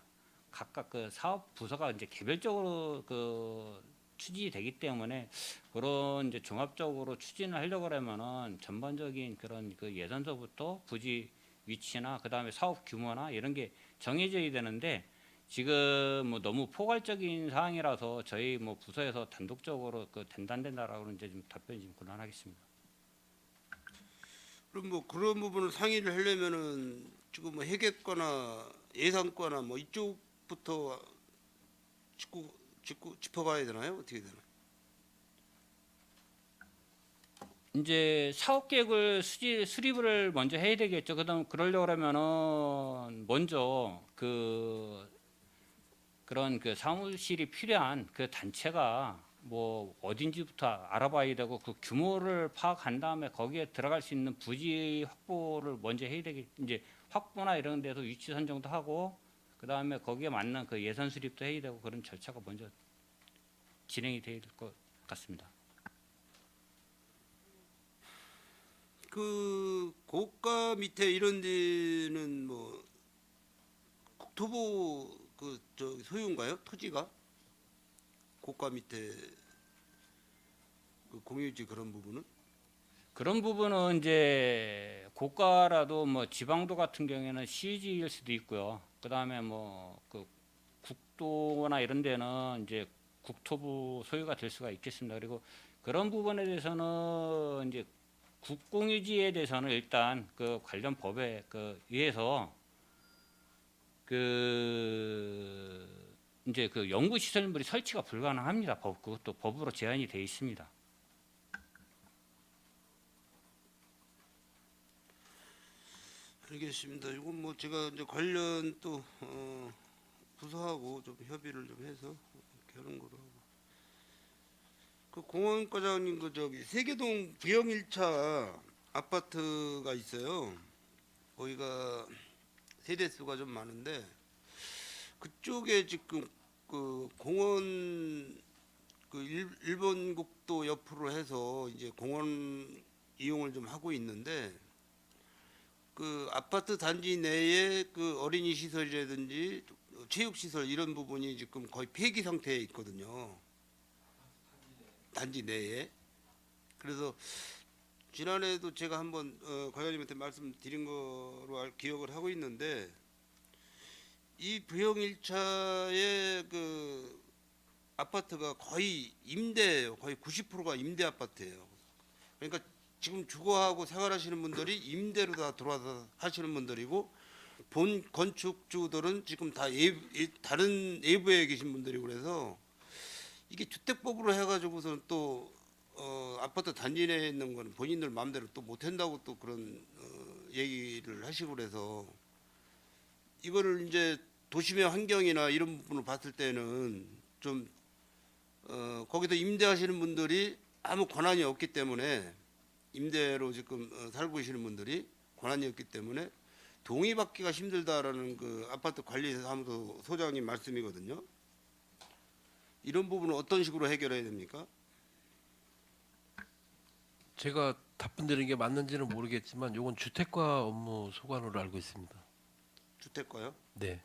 각각 그 사업 부서가 이제 개별적으로 그 추진이 되기 때문에 그런 이제 종합적으로 추진을 하려고 하면은 전반적인 그런 그 예산서부터 부지 위치나 그다음에 사업 규모나 이런 게 정해져야 되는데 지금 뭐 너무 포괄적인 사항이라서 저희 뭐 부서에서 단독적으로 그 된다 안 된다라고는 이제 좀 답변이 좀 곤란하겠습니다. 그럼 뭐 그런 부분을 상의를 하려면은 지금 뭐 회계과나 예산과나 뭐 이쪽부터 짚어봐야 되나요? 어떻게 되나요? 이제 사업 계획을 수립을 먼저 해야 되겠죠. 그다음 그러려고 하면은 먼저 그런 그 사무실이 필요한 그 단체가 뭐 어딘지부터 알아봐야 되고 그 규모를 파악한 다음에 거기에 들어갈 수 있는 부지 확보를 먼저 해야 되겠. 이제 확보나 이런 데서 위치 선정도 하고 그다음에 거기에 맞는 그 예산 수립도 해야 되고 그런 절차가 먼저 진행이 될 것 같습니다. 그 고가 밑에 이런 데는 뭐 국토부 그 저 소유인가요? 토지가 고가 밑에 그 공유지 그런 부분은 그런 부분은 이제 고가라도 뭐 지방도 같은 경우에는 시지일 수도 있고요. 그다음에 뭐 그 국도나 이런 데는 이제 국토부 소유가 될 수가 있겠습니다. 그리고 그런 부분에 대해서는 이제 국공유지에 대해서는 일단 그 관련 법에 그 의해서 그 이제 그 연구 시설물이 설치가 불가능합니다. 그것도 법으로 제한이 돼 있습니다. 알겠습니다. 이건 뭐 제가 이제 관련 또 부서하고 좀 협의를 좀 해서 이렇게 하는 거로 하고. 그 공원과장님 그 저기 세계동 부영 1차 아파트가 있어요. 거기가 세대 수가 좀 많은데 그쪽에 지금 그 공원 그 일본 국도 옆으로 해서 이제 공원 이용을 좀 하고 있는데 그 아파트 단지 내에 그 어린이 시설이라든지 체육 시설 이런 부분이 지금 거의 폐기 상태에 있거든요. 단지 내에. 그래서 지난해에도 제가 한번 과장님한테 말씀드린 거로 기억을 하고 있는데 이 부영 1차의 그 아파트가 거의 임대예요. 거의 90%가 임대 아파트예요. 그러니까 지금 주거하고 생활하시는 분들이 임대로 다 들어와서 하시는 분들이고 본 건축주들은 지금 다 다른 내부에 계신 분들이고 그래서 이게 주택법으로 해가지고서는 또 아파트 단지 내에 있는 건 본인들 마음대로 또 못한다고 또 그런 얘기를 하시고 그래서 이거를 이제 도심의 환경이나 이런 부분을 봤을 때는 좀 거기서 임대하시는 분들이 아무 권한이 없기 때문에 임대로 지금 살고 계시는 분들이 권한이 없기 때문에 동의받기가 힘들다라는 그 아파트 관리사무소 소장님 말씀이거든요. 이런 부분은 어떤 식으로 해결해야 됩니까? 제가 답변 드리는 게 맞는지는 모르겠지만 요건 주택과 업무 소관으로 알고 있습니다. 주택과요? 네.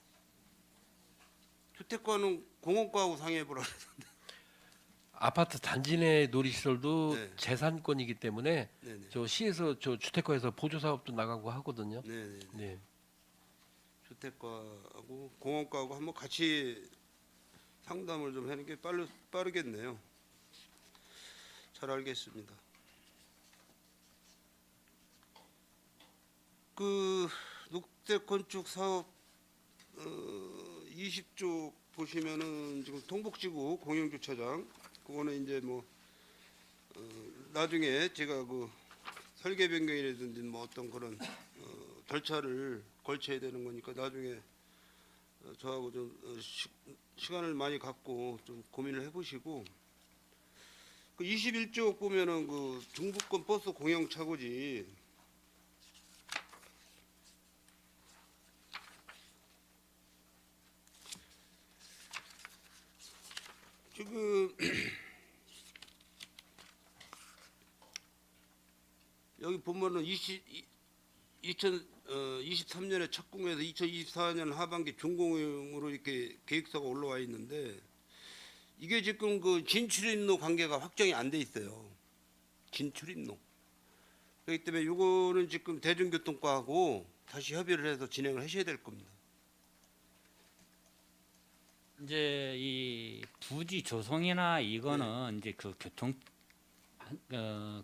주택과는 공원과하고 상의해 보라 그러던데. 아파트 단지 내 놀이시설도 네. 재산권이기 때문에 네네. 저 시에서 저 주택과에서 보조 사업도 나가고 하거든요. 네네. 네. 주택과하고 공원과하고 한번 같이 상담을 좀 하는 게 빠르겠네요. 잘 알겠습니다. 그 녹색 건축 사업 20쪽 보시면은 지금 통복지구 공영주차장 그거는 이제 뭐 나중에 제가 그 설계 변경이라든지 뭐 어떤 그런 절차를 걸쳐야 되는 거니까 나중에 저하고 좀 시간을 많이 갖고 좀 고민을 해보시고 그 21쪽 보면은 그 중부권 버스 공영 차고지 지금 여기 보면은 2023년에 착공해서 2024년 하반기 준공으로 이렇게 계획서가 올라와 있는데 이게 지금 그 진출입로 관계가 확정이 안 돼 있어요. 진출입로. 그렇기 때문에 이거는 지금 대중교통과하고 다시 협의를 해서 진행을 하셔야 될 겁니다. 이제 이 부지 조성이나 이거는 이제 그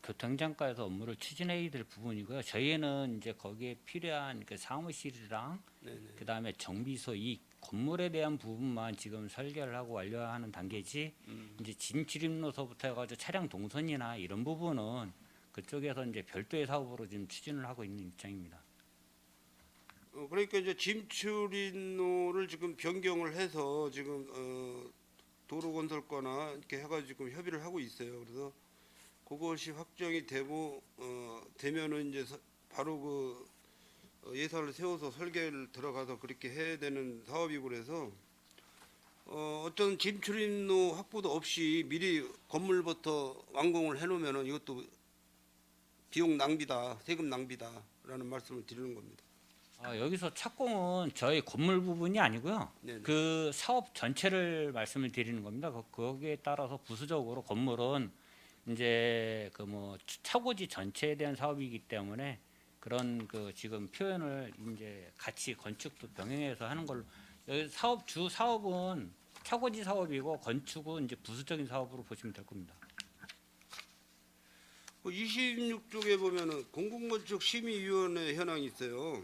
교통장과에서 업무를 추진해야 될 부분이고요. 저희는 이제 거기에 필요한 그 사무실이랑 네네. 그다음에 정비소 이 건물에 대한 부분만 지금 설계를 하고 완료하는 단계지 이제 진출입로서부터 해가지고 차량 동선이나 이런 부분은 그쪽에서 이제 별도의 사업으로 지금 추진을 하고 있는 입장입니다. 그러니까 이제 진출입로를 지금 변경을 해서 지금 도로건설과나 이렇게 해가지고 협의를 하고 있어요. 그래서 그것이 확정이 되고 되면은 이제 바로 그 예산을 세워서 설계를 들어가서 그렇게 해야 되는 사업이고 그래서 어떤 진출입로 확보도 없이 미리 건물부터 완공을 해놓으면은 이것도 비용 낭비다, 세금 낭비다라는 말씀을 드리는 겁니다. 여기서 착공은 저희 건물 부분이 아니고요. 네네. 그 사업 전체를 말씀을 드리는 겁니다. 거기에 따라서 부수적으로 건물은 이제 그 뭐 차고지 전체에 대한 사업이기 때문에 그런 그 지금 표현을 이제 같이 건축도 병행해서 하는 걸로 여기 주 사업은 차고지 사업이고 건축은 이제 부수적인 사업으로 보시면 될 겁니다. 26쪽에 보면은 공공건축 심의위원회 현황이 있어요.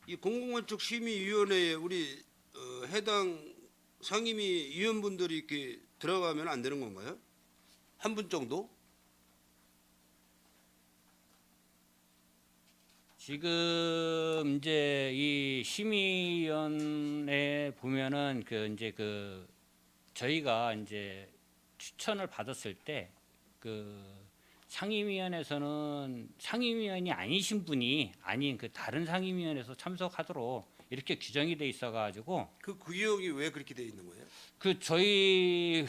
이 공공건축 심의위원회에 우리 해당 상임위 위원분들이 이렇게 들어가면 안 되는 건가요? 한 분 정도? 지금 이제 이 심의위원회 보면은 그 이제 그 저희가 이제 추천을 받았을 때 그 상임위원회에서는 상임위원이 아니신 분이 아닌 그 다른 상임위원회에서 참석하도록 이렇게 규정이 돼 있어 가지고 그 구역이 왜 그렇게 돼 있는 거예요? 그 저희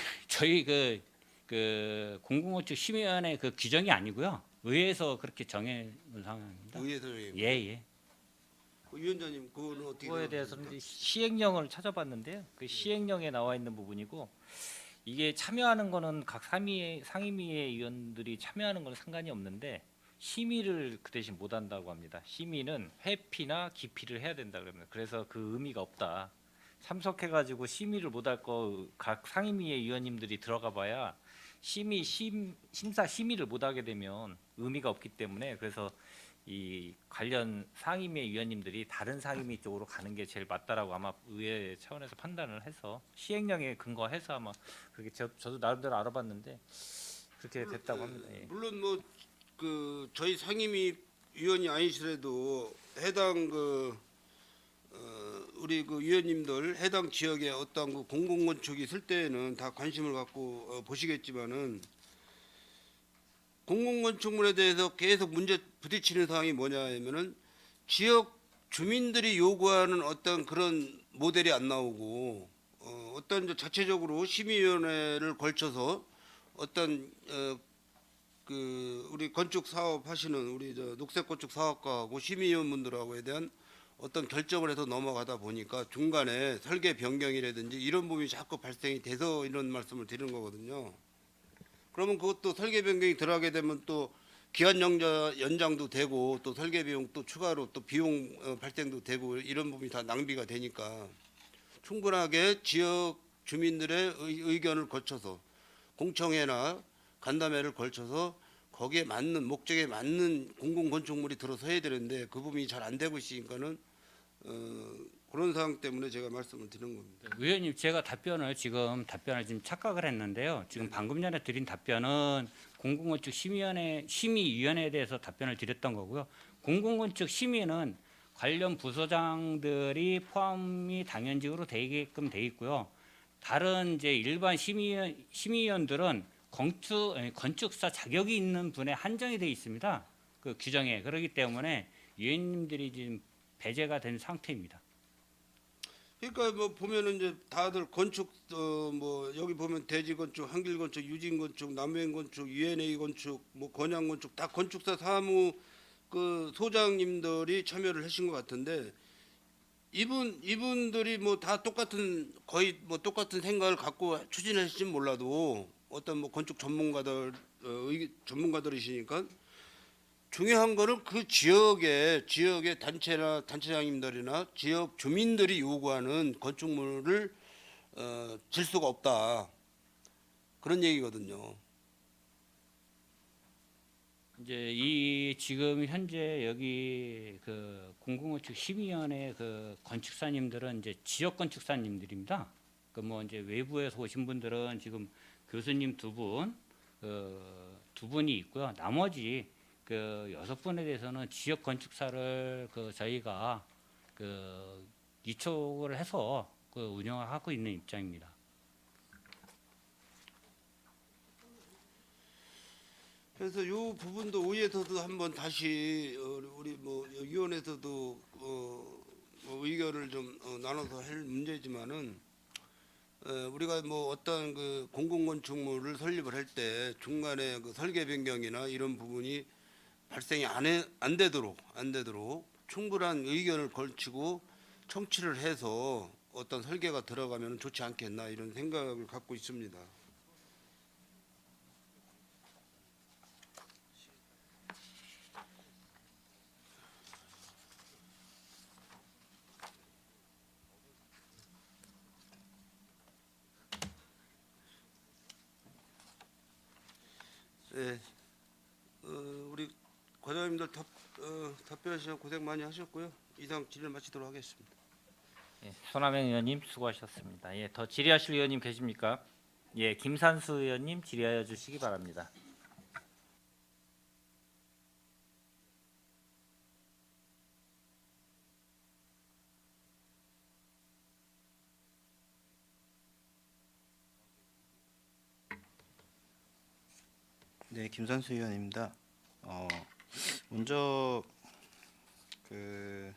그 공공건축 심의위원회 그 규정이 아니고요. 의회에서 그렇게 정해 놓은 상황입니다. 의회에서 예, 예. 위원장님 그거는 어떻게 그거에 생각하십니까? 대해서는 이제 시행령을 찾아봤는데요. 그 시행령에 나와 있는 부분이고 이게 참여하는 거는 각 상임위의 위원들이 참여하는 건 상관이 없는데 심의를 그 대신 못 한다고 합니다. 심의는 회피나 기피를 해야 된다 그럽니다. 그래서 그 의미가 없다. 참석해가지고 심의를 못 할 거 각 상임위의 위원님들이 들어가 봐야 심사 심의를 못 하게 되면 의미가 없기 때문에 그래서 이 관련 상임위 위원님들이 다른 상임위 쪽으로 가는 게 제일 맞다라고 아마 의회 차원에서 판단을 해서 시행령에 근거해서 아마 그렇게 저도 나름대로 알아봤는데 그렇게 됐다고 합니다. 예. 물론 뭐 그 저희 상임위 위원이 아니시라도 해당 우리 그 위원님들 해당 지역에 어떤 그 공공건축이 있을 때에는 다 관심을 갖고 보시겠지만은 공공건축물에 대해서 계속 문제 부딪히는 사항이 뭐냐면은 지역 주민들이 요구하는 어떤 그런 모델이 안 나오고 어떤 이제 자체적으로 심의위원회를 걸쳐서 어떤 그 우리 건축 사업 하시는 우리 저 녹색 건축 사업가하고 심의위원분들하고에 대한 어떤 결정을 해서 넘어가다 보니까 중간에 설계 변경이라든지 이런 부분이 자꾸 발생이 돼서 이런 말씀을 드리는 거거든요. 그러면 그것도 설계 변경이 들어가게 되면 또 기한 연장도 되고 또 설계 비용 또 추가로 또 비용 발생도 되고 이런 부분이 다 낭비가 되니까 충분하게 지역 주민들의 의견을 거쳐서 공청회나 간담회를 걸쳐서 거기에 맞는 목적에 맞는 공공건축물이 들어서야 되는데 그 부분이 잘 안 되고 있으니까는 그런 상황 때문에 제가 말씀을 드리는 겁니다. 의원님 제가 답변을 지금 착각을 했는데요. 지금 방금 전에 드린 답변은 공공건축 심의위원회에 대해서 답변을 드렸던 거고요. 공공건축 심의는 관련 부서장들이 포함이 당연직으로 되게끔 돼 있고요. 다른 이제 일반 심의위원들은 건축사 자격이 있는 분에 한정이 되어 있습니다. 그 규정에 그렇기 때문에 위원님들이 지금 배제가 된 상태입니다. 그러니까 뭐 보면은 이제 다들 건축 뭐 여기 보면 대지건축, 한길건축, 유진건축, 남해건축, U&A 건축, 뭐 건양건축 다 건축사 사무 그 소장님들이 참여를 하신 것 같은데 이분들이 뭐 다 똑같은 거의 뭐 똑같은 생각을 갖고 추진하실진 몰라도 어떤 뭐 건축 전문가들이시니까 중요한 거는 그 지역의 단체나 단체장님들이나 지역 주민들이 요구하는 건축물을 질 수가 없다 그런 얘기거든요. 이제 이 지금 현재 여기 그 공공건축 심의위원회 그 건축사님들은 이제 지역 건축사님들입니다. 그 뭐 이제 외부에서 오신 분들은 지금 교수님 두 분이 있고요. 나머지 그 6분에 대해서는 지역 건축사를 그 저희가 그 이촉을 해서 그 운영을 하고 있는 입장입니다. 그래서 이 부분도 의회에서도 한번 다시 우리 뭐 위원회에서도 뭐 의견을 좀 나눠서 할 문제지만은 우리가 뭐 어떤 그 공공건축물을 설립을 할 때 중간에 그 설계 변경이나 이런 부분이 발생이 안 되도록 충분한 의견을 걸치고 청취를 해서 어떤 설계가 들어가면 좋지 않겠나 이런 생각을 갖고 있습니다. 네, 우리 과장님들 답변하시느라 고생 많이 하셨고요. 이상 질의 마치도록 하겠습니다. 예, 손학명 의원님 수고하셨습니다. 예, 더 질의하실 의원님 계십니까? 예, 김산수 의원님 질의하여 주시기 바랍니다. 네, 김선수 의원입니다. 먼저 그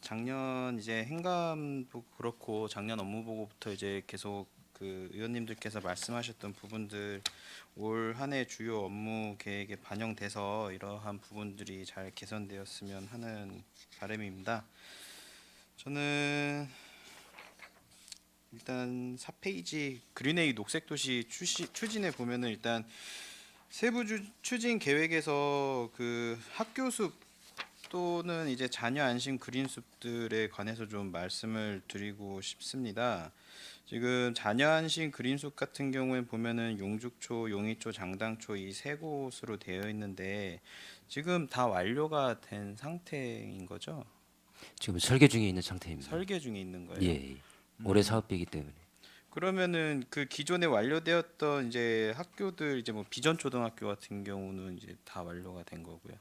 작년 이제 행감도 그렇고 작년 업무 보고부터 이제 계속 그 의원님들께서 말씀하셨던 부분들 올 한 해 주요 업무 계획에 반영돼서 이러한 부분들이 잘 개선되었으면 하는 바람입니다. 저는 일단 4페이지 그린웨이 녹색도시 추진에 보면은 일단 세부 추진 계획에서 그 학교 숲 또는 이제 자녀 안심 그린 숲들에 관해서 좀 말씀을 드리고 싶습니다. 지금 자녀 안심 그린 숲 같은 경우에 보면은 용죽초, 용이초, 장당초 이 세 곳으로 되어 있는데 지금 다 완료가 된 상태인 거죠? 지금 설계 중에 있는 상태입니다. 설계 중에 있는 거예요? 예, 올해 사업비이기 때문에. 그러면은 그 기존에 완료되었던 이제 학교들 이제 뭐 비전 초등학교 같은 경우는 이제 다 완료가 된 거고요.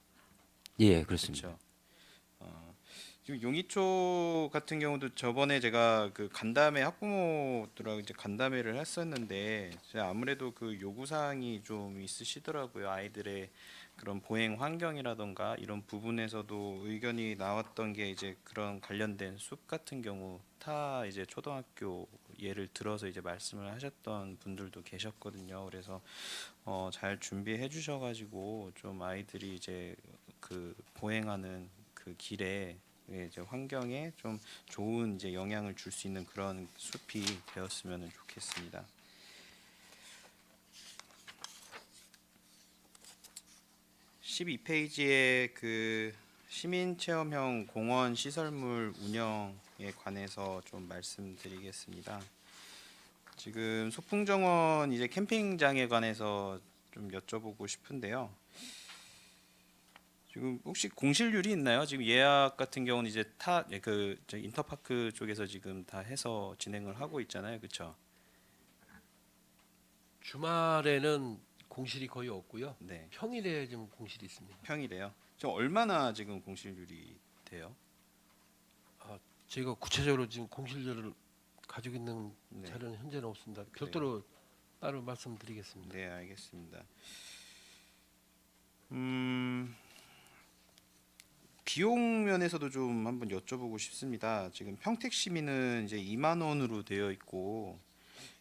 예, 그렇습니다. 그렇죠. 지금 용이초 같은 경우도 저번에 제가 그 간담회 학부모들하고 이제 간담회를 했었는데 제가 아무래도 그 요구 사항이 좀 있으시더라고요. 아이들의 그런 보행 환경이라던가 이런 부분에서도 의견이 나왔던 게 이제 그런 관련된 숲 같은 경우 타 이제 초등학교 예를 들어서 이제 말씀을 하셨던 분들도 계셨거든요. 그래서 잘 준비해 주셔가지고 좀 아이들이 이제 그 보행하는 그 길에 이제 환경에 좀 좋은 이제 영향을 줄 수 있는 그런 숲이 되었으면 좋겠습니다. 12페이지에 그 시민 체험형 공원 시설물 운영에 관해서 좀 말씀드리겠습니다. 지금 소풍정원 이제 캠핑장에 관해서 좀 여쭤보고 싶은데요. 지금 혹시 공실률이 있나요? 지금 예약 같은 경우는 이제 그 인터파크 쪽에서 지금 다 해서 진행을 하고 있잖아요, 그렇죠? 주말에는 공실이 거의 없고요. 네, 평일에 좀 공실이 있습니다. 평일에요. 지금 얼마나 지금 공실률이 돼요? 저희가 구체적으로 지금 공실률을 가지고 있는 네. 자료는 현재는 없습니다. 별도로 따로 말씀드리겠습니다. 네, 알겠습니다. 비용 면에서도 좀 한번 여쭤보고 싶습니다. 지금 평택 시민은 이제 2만 원으로 되어 있고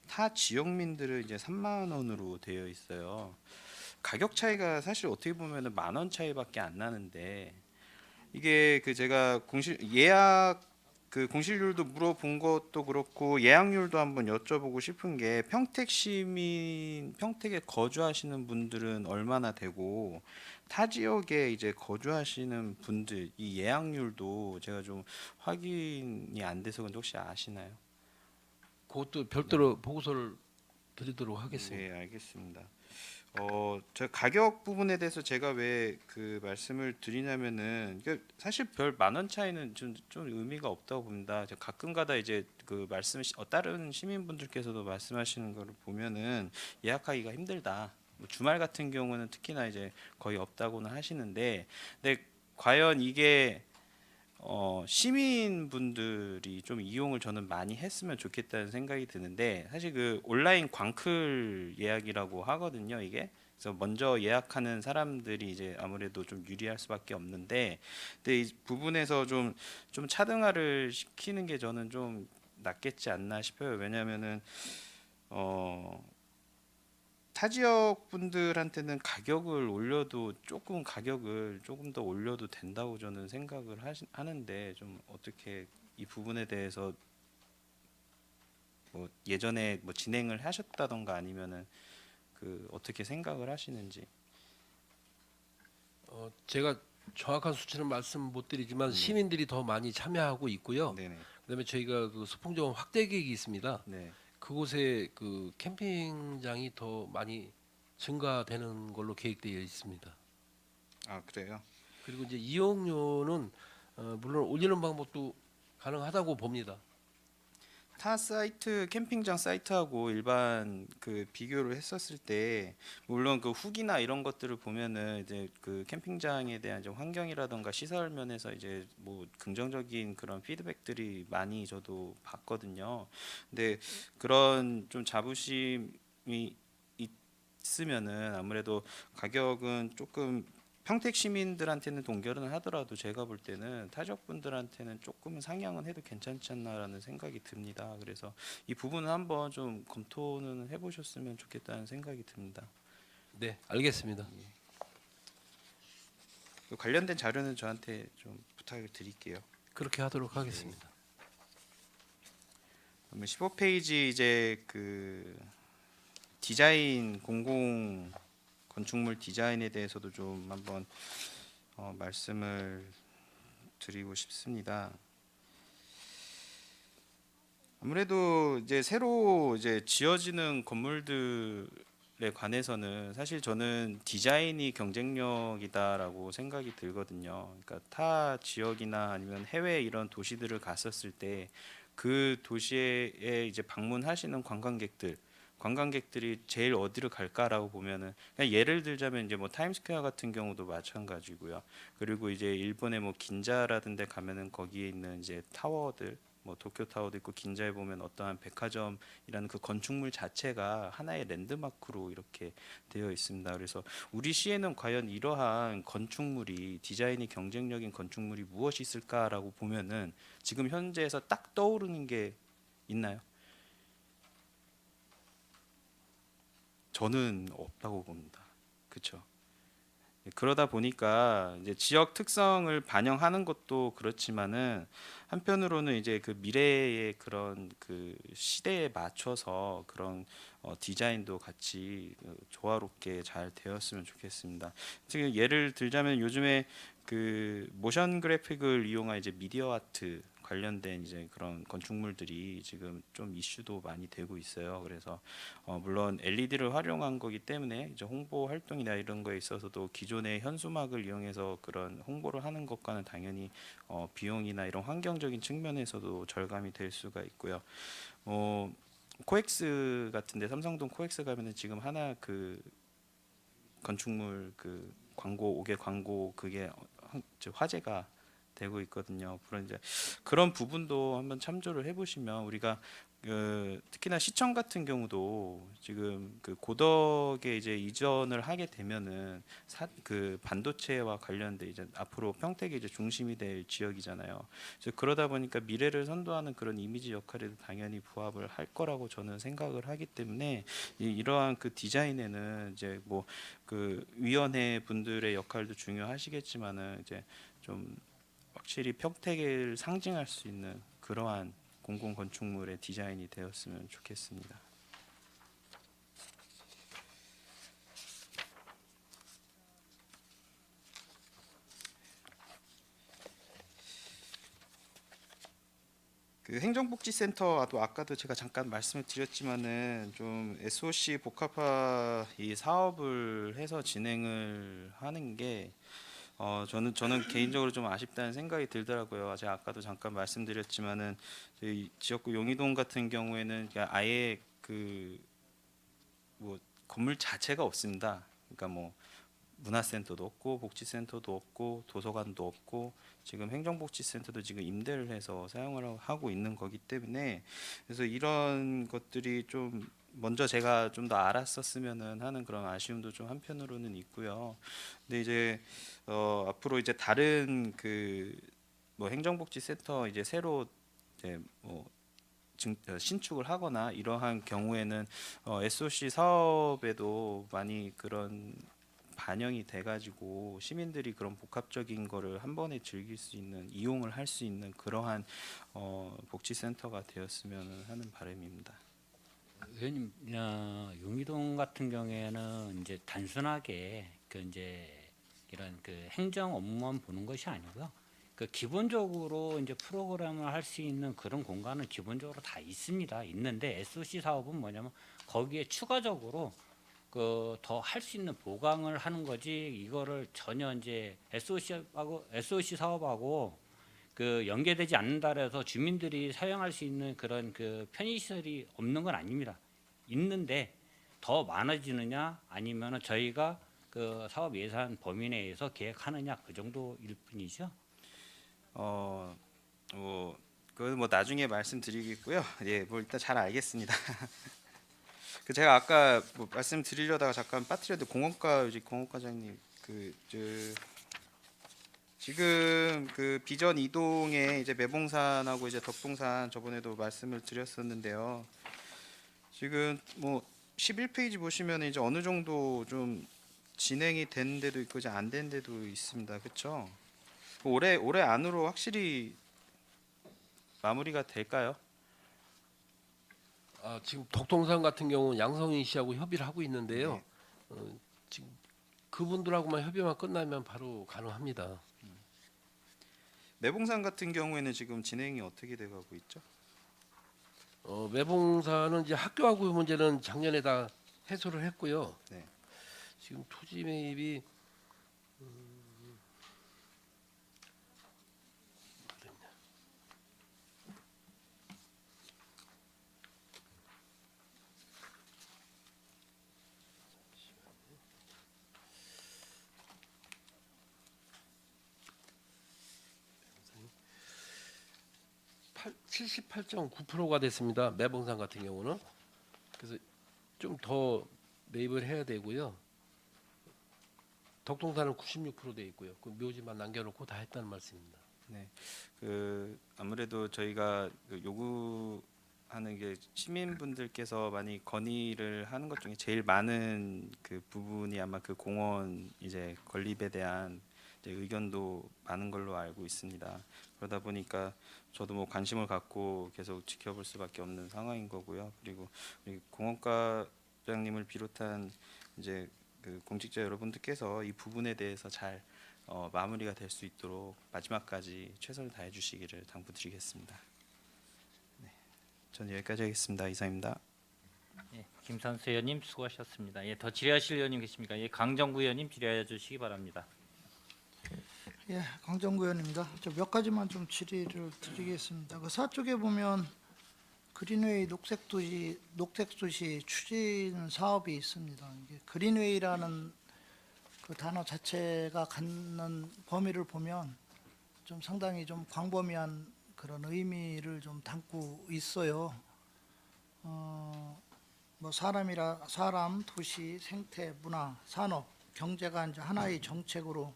타 지역민들은 이제 3만 원으로 되어 있어요. 가격 차이가 사실 어떻게 보면은 10,000원 차이밖에 안 나는데 이게 그 제가 예약 그 공실률도 물어본 것도 그렇고 예약률도 한번 여쭤보고 싶은 게 평택 시민 평택에 거주하시는 분들은 얼마나 되고 타 지역에 이제 거주하시는 분들 이 예약률도 제가 좀 확인이 안 돼서 근데 혹시 아시나요? 그것도 별도로 보고서를 드리도록 하겠습니다. 네, 알겠습니다. 저 가격 부분에 대해서 제가 왜 그 말씀을 드리냐면은 이게 사실 별 10,000원 차이는 좀 의미가 없다고 봅니다. 제가 가끔가다 이제 그 다른 시민분들께서도 말씀하시는 거를 보면은 예약하기가 힘들다. 뭐 주말 같은 경우는 특히나 이제 거의 없다고는 하시는데, 근데 과연 이게 시민분들이 좀 이용을 저는 많이 했으면 좋겠다는 생각이 드는데 사실 그 온라인 광클 예약이라고 하거든요 이게 그래서 먼저 예약하는 사람들이 이제 아무래도 좀 유리할 수밖에 없는데 근데 이 부분에서 좀 차등화를 시키는 게 저는 좀 낫겠지 않나 싶어요. 왜냐하면은 타 지역 분들한테는 가격을 조금 더 올려도 된다고 저는 생각을 하는데 좀 어떻게 이 부분에 대해서 뭐 예전에 뭐 진행을 하셨다던가 아니면은 그 어떻게 생각을 하시는지. 제가 정확한 수치는 말씀 못 드리지만 시민들이 더 많이 참여하고 있고요. 네네. 그다음에 저희가 그 소풍정원 확대 계획이 있습니다. 네. 그곳에 그 캠핑장이 더 많이 증가되는 걸로 계획되어 있습니다. 아 그래요? 그리고 이제 이용료는 물론 올리는 방법도 가능하다고 봅니다. 타 사이트 캠핑장 사이트하고 일반 그 비교를 했었을 때 물론 그 후기나 이런 것들을 보면은 이제 그 캠핑장에 대한 이제 환경이라던가 시설 면에서 이제 뭐 긍정적인 그런 피드백들이 많이 저도 봤거든요. 근데 그런 좀 자부심이 있으면은 아무래도 가격은 조금 평택 시민들한테는 동결은 하더라도 제가 볼 때는 타적 분들한테는 조금은 상향은 해도 괜찮지 않나라는 생각이 듭니다. 그래서 이 부분은 한번 좀 검토는 해보셨으면 좋겠다는 생각이 듭니다. 네, 알겠습니다. 그 관련된 자료는 저한테 좀 부탁을 드릴게요. 그렇게 하도록 하겠습니다. 그러면 15페이지 이제 그 디자인 공공 건축물 디자인에 대해서도 좀 한번 말씀을 드리고 싶습니다. 아무래도 이제 새로 이제 지어지는 건물들에 관해서는 사실 저는 디자인이 경쟁력이다라고 생각이 들거든요. 그러니까 타 지역이나 아니면 해외 이런 도시들을 갔었을 때 그 도시에 이제 방문하시는 관광객들이 제일 어디를 갈까라고 보면은 그냥 예를 들자면 이제 뭐 타임스퀘어 같은 경우도 마찬가지고요. 그리고 이제 일본의 뭐 긴자라든데 가면은 거기에 있는 이제 타워들 뭐 도쿄 타워도 있고 긴자에 보면 어떠한 백화점이라는 그 건축물 자체가 하나의 랜드마크로 이렇게 되어 있습니다. 그래서 우리 시에는 과연 이러한 건축물이 디자인이 경쟁력인 건축물이 무엇이 있을까라고 보면은 지금 현재에서 딱 떠오르는 게 있나요? 저는 없다고 봅니다. 그렇죠? 그러다 보니까 이제 지역 특성을 반영하는 것도 그렇지만은 한편으로는 이제 그 미래의 그런 그 시대에 맞춰서 그런 디자인도 같이 조화롭게 잘 되었으면 좋겠습니다. 지금 예를 들자면 요즘에 그 모션 그래픽을 이용한 이제 미디어 아트 관련된 이제 그런 건축물들이 지금 좀 이슈도 많이 되고 있어요. 그래서 물론 LED를 활용한 거기 때문에 이제 홍보 활동이나 이런 거에 있어서도 기존의 현수막을 이용해서 그런 홍보를 하는 것과는 당연히 비용이나 이런 환경적인 측면에서도 절감이 될 수가 있고요. 코엑스 같은데 삼성동 코엑스 가면은 지금 하나 그 건축물 그 광고 5개 광고 그게 화제가 되고 있거든요. 그런 이제 그런 부분도 한번 참조를 해보시면 우리가 특히나 시청 같은 경우도 지금 그 고덕에 이제 이전을 하게 되면은 그 반도체와 관련돼 이제 앞으로 평택이 이제 중심이 될 지역이잖아요. 그래서 그러다 보니까 미래를 선도하는 그런 이미지 역할에도 당연히 부합을 할 거라고 저는 생각을 하기 때문에 이러한 그 디자인에는 이제 뭐 그 위원회 분들의 역할도 중요하시겠지만은 이제 좀 확실히 평택을 상징할 수 있는 그러한 공공 건축물의 디자인이 되었으면 좋겠습니다. 그 행정복지센터도 아까도 제가 잠깐 말씀을 드렸지만은 좀 SOC 복합화 이 사업을 해서 진행을 하는 게 저는 개인적으로 좀 아쉽다는 생각이 들더라고요. 제가 아까도 잠깐 말씀드렸지만은 저희 지역구 용의동 같은 경우에는 그냥 아예 그 뭐 건물 자체가 없습니다. 그러니까 뭐 문화센터도 없고 복지센터도 없고 도서관도 없고 지금 행정복지센터도 지금 임대를 해서 사용을 하고 있는 거기 때문에 그래서 이런 것들이 좀 먼저 제가 좀 더 알았었으면은 하는 그런 아쉬움도 좀 한편으로는 있고요. 근데 이제 앞으로 이제 다른 그 뭐 행정복지센터 이제 새로 이제 뭐 신축을 하거나 이러한 경우에는 SOC 사업에도 많이 그런 반영이 돼가지고 시민들이 그런 복합적인 거를 한 번에 즐길 수 있는 이용을 할 수 있는 그러한 복지센터가 되었으면 하는 바람입니다. 의원님, 용의동 같은 경우에는 이제 단순하게 그 이제 이런 그 행정 업무만 보는 것이 아니고요. 그 기본적으로 이제 프로그램을 할 수 있는 그런 공간은 기본적으로 다 있습니다. 있는데 SOC 사업은 뭐냐면 거기에 추가적으로 그 더 할 수 있는 보강을 하는 거지 이거를 전혀 이제 SOC 사업하고 그 연계되지 않는다 해서 주민들이 사용할 수 있는 그런 그 편의시설이 없는 건 아닙니다. 있는데 더 많아지느냐 아니면은 저희가 그 사업 예산 범위 내에서 계획하느냐 그 정도일 뿐이죠. 그건 뭐 나중에 말씀드리겠고요. 예, 뭐 일단 잘 알겠습니다. 그 제가 아까 뭐 말씀드리려다가 잠깐 빠뜨렸는데 공원과장님 지금 그 비전 이동에 이제 매봉산하고 이제 덕봉산 저번에도 말씀을 드렸었는데요. 지금 뭐 11페이지 보시면 이제 어느 정도 좀 진행이 된 데도 있고 이제 안 된 데도 있습니다. 그렇죠? 올해 안으로 확실히 마무리가 될까요? 지금 덕동산 같은 경우는 양성인 씨하고 협의를 하고 있는데요. 지금 그분들하고만 협의만 끝나면 바로 가능합니다. 매봉산 같은 경우에는 지금 진행이 어떻게 돼가고 있죠? 매봉산은 이제 학교하고 문제는 작년에 다 해소를 했고요. 네. 지금 토지 매입이 78.9%가 됐습니다. 매봉산 같은 경우는. 그래서 좀 더 매입을 해야 되고요. 덕동산은 96%돼 있고요. 그 묘지만 남겨놓고 다 했다는 말씀입니다. 네. 그 아무래도 저희가 그 요구하는 게 시민분들께서 많이 건의를 하는 것 중에 제일 많은 그 부분이 아마 그 공원 이제 건립에 대한 이제 의견도 많은 걸로 알고 있습니다. 그러다 보니까 저도 뭐 관심을 갖고 계속 지켜볼 수밖에 없는 상황인 거고요. 그리고 우리 공원과장님을 비롯한 이제 그 공직자 여러분들께서 이 부분에 대해서 잘 마무리가 될 수 있도록 마지막까지 최선을 다해 주시기를 당부드리겠습니다. 네, 저는 여기까지 하겠습니다. 이상입니다. 예, 김선수 의원님 수고하셨습니다. 예, 더 질의하실 의원님 계십니까? 예, 강정구 의원님 질의해 주시기 바랍니다. 예, 강정구 의원입니다. 저 몇 가지만 좀 질의를 드리겠습니다. 그 서쪽에 보면 그린웨이 녹색도시 추진 사업이 있습니다. 이게 그린웨이라는 그 단어 자체가 갖는 범위를 보면 좀 상당히 좀 광범위한 그런 의미를 좀 담고 있어요. 뭐 사람, 도시, 생태, 문화, 산업, 경제가 이제 하나의 정책으로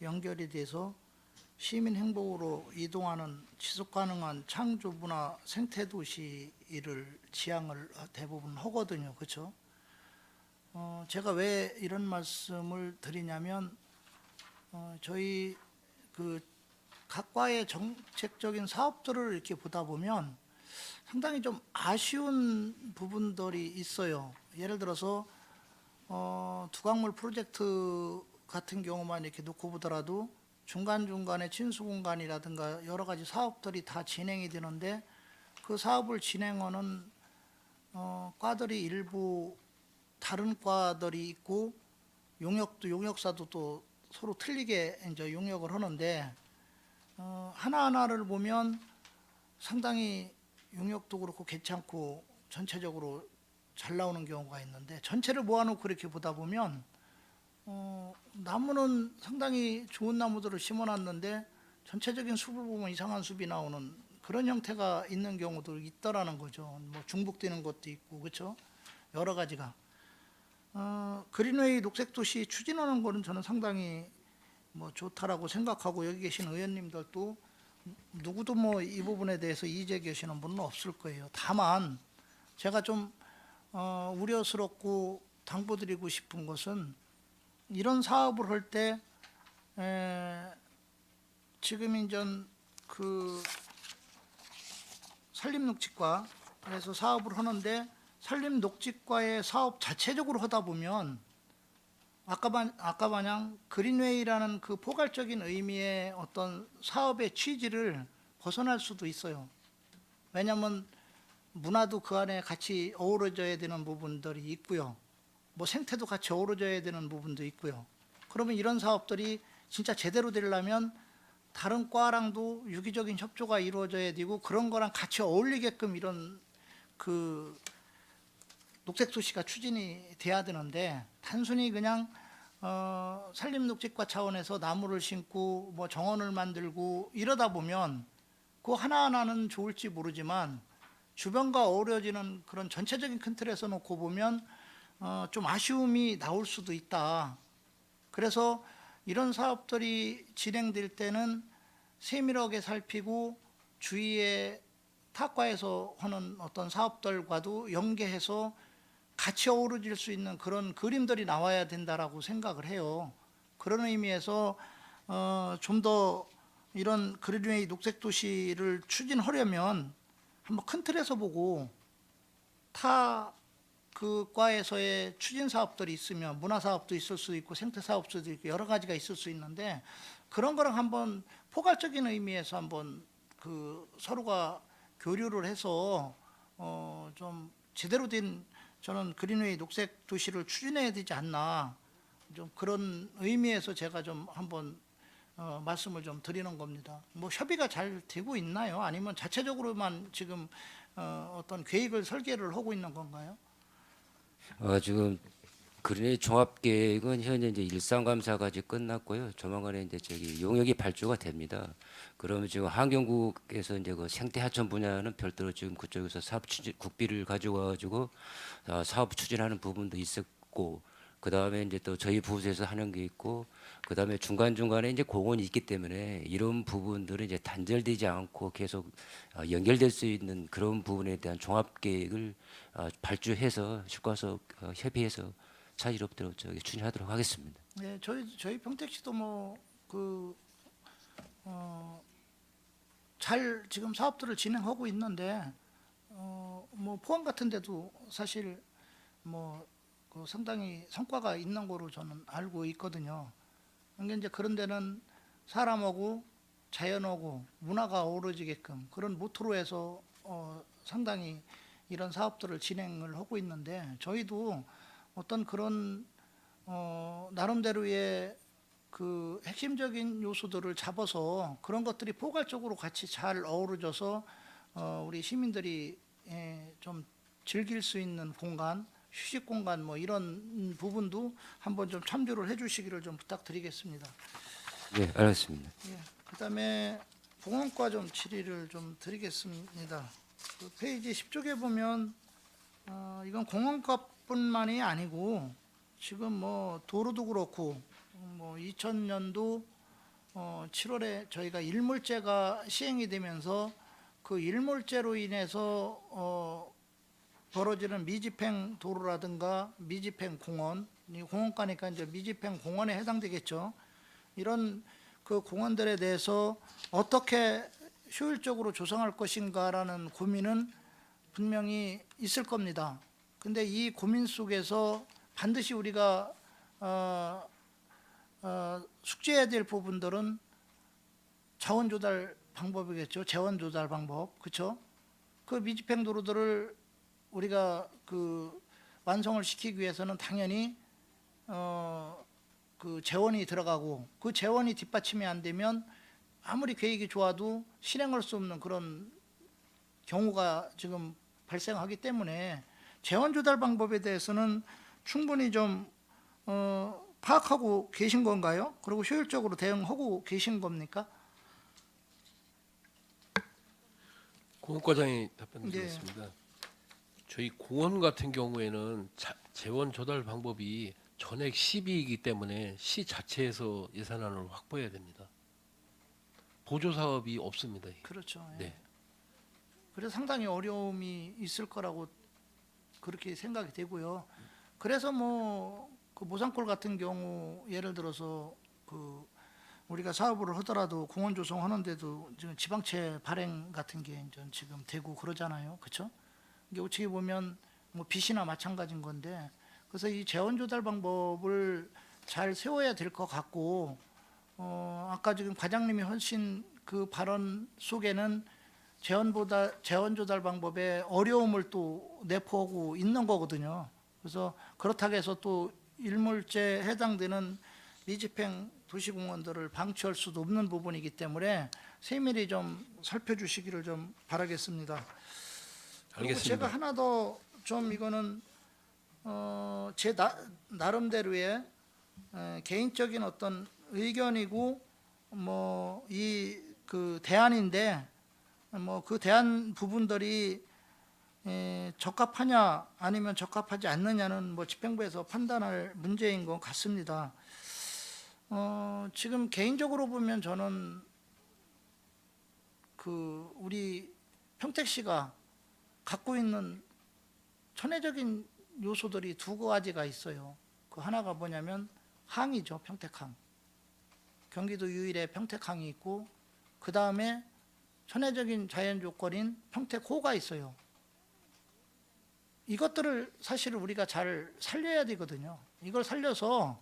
연결이 돼서 시민 행복으로 이동하는 지속 가능한 창조 문화 생태 도시를 지향을 대부분 하거든요. 그렇죠? 제가 왜 이런 말씀을 드리냐면 저희 그 각과의 정책적인 사업들을 이렇게 보다 보면 상당히 좀 아쉬운 부분들이 있어요. 예를 들어서 두각물 프로젝트 같은 경우만 이렇게 놓고 보더라도 중간중간에 친수공간이라든가 여러 가지 사업들이 다 진행이 되는데 그 사업을 진행하는 과들이 일부 다른 과들이 있고 용역사도 또 서로 틀리게 이제 용역을 하는데 하나하나를 보면 상당히 용역도 그렇고 괜찮고 전체적으로 잘 나오는 경우가 있는데 전체를 모아놓고 이렇게 보다 보면 나무는 상당히 좋은 나무들을 심어놨는데 전체적인 숲을 보면 이상한 숲이 나오는 그런 형태가 있는 경우도 있더라는 거죠. 뭐 중복되는 것도 있고 그렇죠. 여러 가지가 그린웨이 녹색도시 추진하는 거는 저는 상당히 뭐 좋다라고 생각하고 여기 계신 의원님들도 누구도 뭐 이 부분에 대해서 이의 계시는 분은 없을 거예요. 다만 제가 좀 우려스럽고 당부드리고 싶은 것은 이런 사업을 할 때 지금 인전 그 산림녹지과에서 사업을 하는데 산림녹지과의 사업 자체적으로 하다 보면 아까 마냥 그린웨이라는 그 포괄적인 의미의 어떤 사업의 취지를 벗어날 수도 있어요. 왜냐하면 문화도 그 안에 같이 어우러져야 되는 부분들이 있고요. 뭐 생태도 같이 어우러져야 되는 부분도 있고요. 그러면 이런 사업들이 진짜 제대로 되려면 다른 과랑도 유기적인 협조가 이루어져야 되고 그런 거랑 같이 어울리게끔 이런 그 녹색도시가 추진이 돼야 되는데 단순히 그냥 산림녹지과 차원에서 나무를 심고 뭐 정원을 만들고 이러다 보면 그 하나하나는 좋을지 모르지만 주변과 어우러지는 그런 전체적인 큰 틀에서 놓고 보면 좀 아쉬움이 나올 수도 있다. 그래서 이런 사업들이 진행될 때는 세밀하게 살피고 주위에 타과에서 하는 어떤 사업들과도 연계해서 같이 어우러질 수 있는 그런 그림들이 나와야 된다라고 생각을 해요. 그런 의미에서 좀 더 이런 그린웨이 녹색 도시를 추진하려면 한번 큰 틀에서 보고 타 그 과에서의 추진 사업들이 있으면 문화 사업도 있을 수 있고 생태 사업도 있고 여러 가지가 있을 수 있는데 그런 거랑 한번 포괄적인 의미에서 한번 그 서로가 교류를 해서 좀 제대로 된 저는 그린웨이 녹색 도시를 추진해야 되지 않나 좀 그런 의미에서 제가 좀 한번 말씀을 좀 드리는 겁니다. 뭐 협의가 잘 되고 있나요? 아니면 자체적으로만 지금 어떤 계획을 설계를 하고 있는 건가요? 지금 그린웨이 종합계획은 현재 이제 일상감사까지 끝났고요. 조만간에 이제 저기 용역이 발주가 됩니다. 그러면 지금 환경국에서 이제 그 생태 하천 분야는 별도로 지금 그쪽에서 사업 추진 국비를 가지고 가지고 사업 추진하는 부분도 있었고, 그 다음에 이제 또 저희 부서에서 하는 게 있고, 그 다음에 중간 중간에 이제 공원이 있기 때문에 이런 부분들은 이제 단절되지 않고 계속 연결될 수 있는 그런 부분에 대한 종합 계획을 발주해서 시과서 협의해서 차질 없도록 저기 추진하도록 하겠습니다. 네, 저희 평택시도 잘 지금 사업들을 진행하고 있는데 뭐 포항 같은 데도 사실 그 상당히 성과가 있는 거로 저는 알고 있거든요. 그러니까 이제 그런 데는 사람하고 자연하고 문화가 어우러지게끔 그런 모토로 해서 상당히 이런 사업들을 진행을 하고 있는데 저희도 어떤 그런 나름대로의 그 핵심적인 요소들을 잡아서 그런 것들이 포괄적으로 같이 잘 어우러져서 우리 시민들이 좀 즐길 수 있는 공간, 휴식 공간 뭐 이런 부분도 한번 좀 참조를 해주시기를 좀 부탁드리겠습니다. 네, 알겠습니다. 예, 그다음에 공원과 좀 질의를 좀 드리겠습니다. 그 페이지 10쪽에 보면 이건 공원과뿐만이 아니고 지금 뭐 도로도 그렇고 뭐 2000년도 7월에 저희가 일몰제가 시행이 되면서 그 일몰제로 인해서 벌어지는 미집행 도로라든가 미집행 공원, 이 공원가니까 이제 미집행 공원에 해당되겠죠. 이런 그 공원들에 대해서 어떻게 효율적으로 조성할 것인가라는 고민은 분명히 있을 겁니다. 근데 이 고민 속에서 반드시 우리가 숙지해야 될 부분들은 자원 조달 방법이겠죠. 재원 조달 방법, 그렇죠? 그 미집행 도로들을 우리가 그 완성을 시키기 위해서는 당연히 그 재원이 들어가고 그 재원이 뒷받침이 안 되면 아무리 계획이 좋아도 실행할 수 없는 그런 경우가 지금 발생하기 때문에 재원 조달 방법에 대해서는 충분히 좀 파악하고 계신 건가요? 그리고 효율적으로 대응하고 계신 겁니까? 공원과장이 답변드리겠습니다. 저희 공원 같은 경우에는 재원 조달 방법이 전액 시비이기 때문에 시 자체에서 예산안을 확보해야 됩니다. 보조 사업이 없습니다. 그렇죠. 예. 네. 그래서 상당히 어려움이 있을 거라고 그렇게 생각이 되고요. 그래서 뭐 그 모산골 같은 경우 예를 들어서 그 우리가 사업을 하더라도 공원 조성하는데도 지금 지방채 발행 같은 게 이제 지금 되고 그러잖아요, 그렇죠? 이게 어떻게 보면 뭐 빚이나 마찬가지인 건데 그래서 이 재원 조달 방법을 잘 세워야 될 것 같고 아까 지금 과장님이 하신 그 발언 속에는 재원 조달 방법의 어려움을 또 내포하고 있는 거거든요. 그래서 그렇다고 해서 또 일몰제에 해당되는 미집행 도시공원들을 방치할 수도 없는 부분이기 때문에 세밀히 좀 살펴주시기를 좀 바라겠습니다. 그리고 알겠습니다. 제가 하나 더 좀 이거는 제 나름대로의 개인적인 어떤 의견이고 뭐 이 그 대안인데 뭐 그 대안 부분들이 적합하냐 아니면 적합하지 않느냐는 뭐 집행부에서 판단할 문제인 것 같습니다. 지금 개인적으로 보면 저는 그 우리 평택시가 갖고 있는 천혜적인 요소들이 두 가지가 있어요. 그 하나가 뭐냐면 항이죠, 평택항. 경기도 유일의 평택항이 있고 그 다음에 천혜적인 자연 조건인 평택호가 있어요. 이것들을 사실 우리가 잘 살려야 되거든요. 이걸 살려서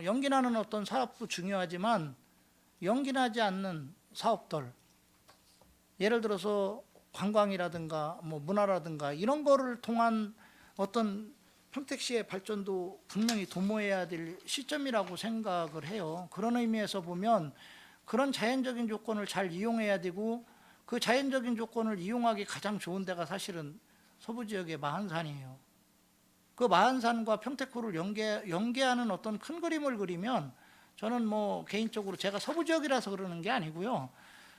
연기나는 어떤 사업도 중요하지만 연기나지 않는 사업들, 예를 들어서 관광이라든가 뭐 문화라든가 이런 거를 통한 어떤 평택시의 발전도 분명히 도모해야 될 시점이라고 생각을 해요. 그런 의미에서 보면 그런 자연적인 조건을 잘 이용해야 되고 그 자연적인 조건을 이용하기 가장 좋은 데가 사실은 서부 지역의 마한산이에요. 그 마한산과 평택호를 연계하는 어떤 큰 그림을 그리면 저는 뭐 개인적으로 제가 서부 지역이라서 그러는 게 아니고요.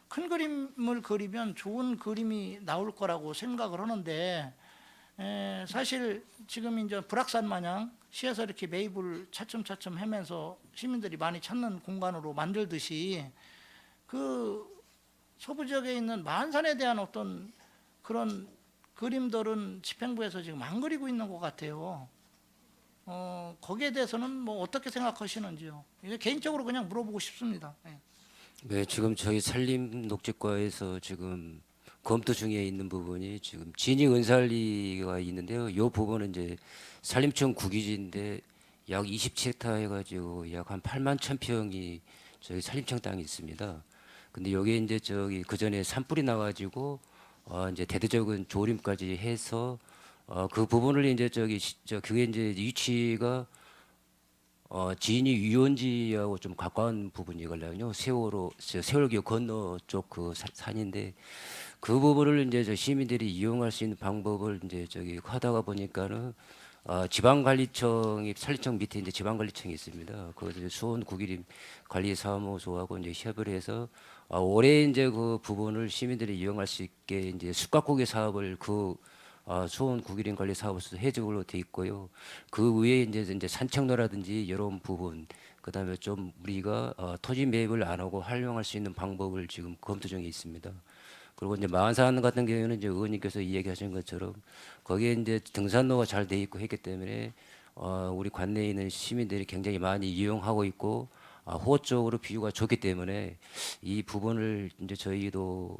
큰 그림을 그리면 좋은 그림이 나올 거라고 생각을 하는데 사실 지금 이제 불악산 마냥 시에서 이렇게 매입을 차츰차츰 하면서 시민들이 많이 찾는 공간으로 만들듯이 그 서부 지역에 있는 마한산에 대한 어떤 그런 그림들은 집행부에서 지금 안 그리고 있는 것 같아요. 거기에 대해서는 뭐 어떻게 생각하시는지요? 이게 개인적으로 그냥 물어보고 싶습니다. 네, 지금 저희 산림녹지과에서 지금 검토 중에 있는 부분이 지금 진이 은살리가 있는데요. 이 부분은 이제 산림청 국유지인데 약 27헥타 해가지고 약 한 8만 1,000평이 저희 산림청 땅이 있습니다. 근데 여기에 이제 저기 그 전에 산불이 나가지고 이제 대대적인 조림까지 해서 그 부분을 이제 그게 이제 위치가 지인이 유원지하고 좀 가까운 부분이걸요. 세월교 건너 쪽 그 산인데 그 부분을 이제 저 시민들이 이용할 수 있는 방법을 이제 저기 하다가 보니까는 지방관리청이 산림청 밑에 이제 지방관리청이 있습니다. 그 이제 수원 국유림 관리사무소하고 이제 협의를 해서 올해 이제 그 부분을 시민들이 이용할 수 있게 이제 숯가꾸기 사업을 수원 국유림 관리 사업소에서 해적으로 돼 있고요. 그 위에 이제 산책로라든지 이런 부분, 그다음에 좀 우리가 토지 매입을 안 하고 활용할 수 있는 방법을 지금 검토 중에 있습니다. 그리고 이제 마한산 같은 경우에는 이제 의원님께서 이야기하신 것처럼 거기에 이제 등산로가 잘 돼 있고 했기 때문에 우리 관내에 있는 시민들이 굉장히 많이 이용하고 있고 호 쪽으로 비유가 좋기 때문에 이 부분을 이제 저희도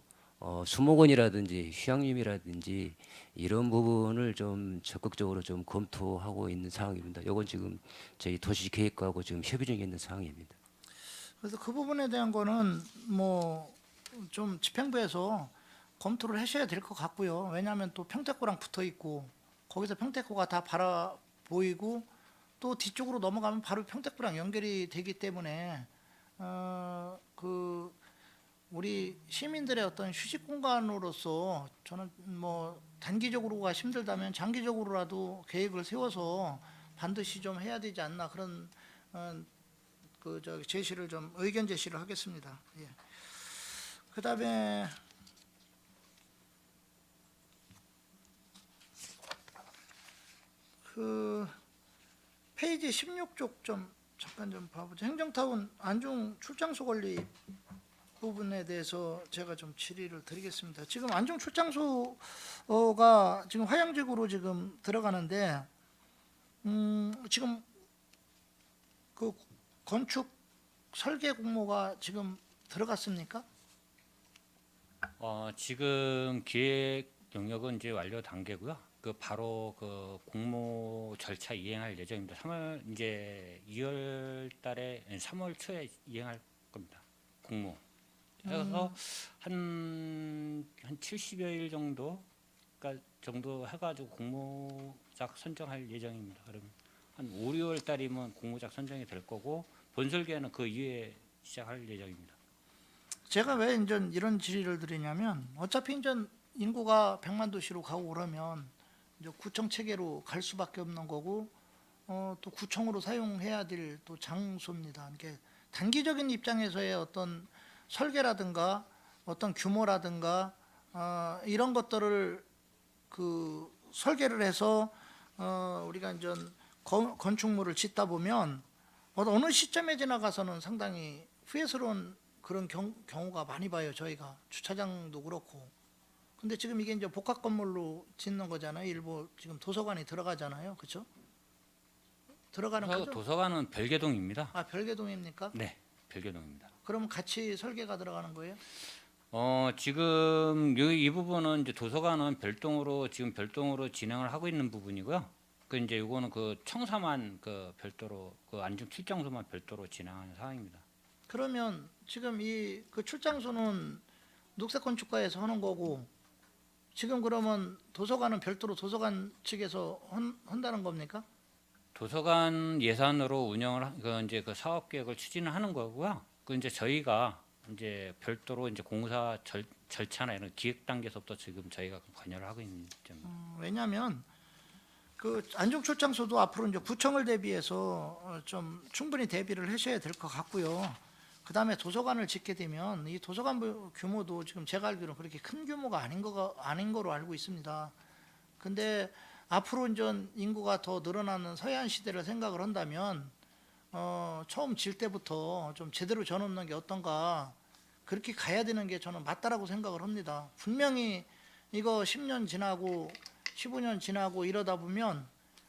수목원이라든지 휴양림이라든지 이런 부분을 좀 적극적으로 좀 검토하고 있는 상황입니다. 이건 지금 저희 도시계획과하고 지금 협의 중에 있는 상황입니다. 그래서 그 부분에 대한 거는 뭐 좀 집행부에서 검토를 하셔야 될 것 같고요. 왜냐하면 또 평택호랑 붙어 있고 거기서 평택호가 다 바라 보이고 또 뒤쪽으로 넘어가면 바로 평택호랑 연결이 되기 때문에 그 우리 시민들의 어떤 휴식 공간으로서 저는 뭐 단기적으로가 힘들다면 장기적으로라도 계획을 세워서 반드시 좀 해야 되지 않나 그런 제시를 좀 의견 제시를 하겠습니다. 예. 그다음에 그 페이지 16쪽 좀 잠깐 좀 봐보죠. 행정타운 안중 출장소 관리 부분에 대해서 제가 좀 질의를 드리겠습니다. 지금 안중 출장소가 지금 화양지구로 지금 들어가는데 지금 그 건축 설계 공모가 지금 들어갔습니까? 지금 기획 영역은 이제 완료 단계고요. 그 바로 그 공모 절차 이행할 예정입니다. 2월 달에 3월 초에 이행할 겁니다. 공모. 그래서 한 70여일 정도 해가지고 공모작 선정할 예정입니다. 그럼 한 5, 6월 달이면 공모작 선정이 될 거고 본설계는 그 이후에 시작할 예정입니다. 제가 왜 이제 이런 질의를 드리냐면 어차피 이제 인구가 100만 도시로 가고 그러면 이제 구청 체계로 갈 수밖에 없는 거고 또 구청으로 사용해야 될 또 장소입니다. 이게 단기적인 입장에서의 어떤 설계라든가 어떤 규모라든가 이런 것들을 그 설계를 해서 우리가 이제 건축물을 짓다 보면 어느 시점에 지나가서는 상당히 후회스러운 그런 경우가 많이 봐요. 저희가 주차장도 그렇고. 근데 지금 이게 이제 복합 건물로 짓는 거잖아요. 일부 지금 도서관이 들어가잖아요. 그렇죠? 들어가는 거죠? 도서관은 별개동입니다. 아, 별개동입니까? 네, 별개동입니다. 그럼 같이 설계가 들어가는 거예요? 지금 이 부분은 이제 도서관은 지금 별도로 진행을 하고 있는 부분이고요. 그 이제 이거는 그 청사만 그 별도로 그 안중 출장소만 별도로 진행하는 상황입니다. 그러면 지금 이 그 출장소는 녹색 건축가에서 하는 거고 지금 그러면 도서관은 별도로 도서관 측에서 한다는 겁니까? 도서관 예산으로 그 이제 그 사업 계획을 추진을 하는 거고요. 그 이제 저희가 이제 별도로 이제 공사 절차나 이런 기획 단계에서부터 지금 저희가 관여를 하고 있는 점입니다. 왜냐하면 그 안중 출장소도 앞으로 이제 구청을 대비해서 좀 충분히 대비를 하셔야 될 것 같고요. 그 다음에 도서관을 짓게 되면 이 도서관 규모도 지금 제가 알기로는 그렇게 큰 규모가 아닌 거로 알고 있습니다. 근데 앞으로 이제 인구가 더 늘어나는 서해안 시대를 생각을 한다면 처음 질 때부터 좀 제대로 져놓는 게 어떤가 그렇게 가야 되는 게 저는 맞다라고 생각을 합니다. 분명히 이거 10년 지나고 15년 지나고 이러다 보면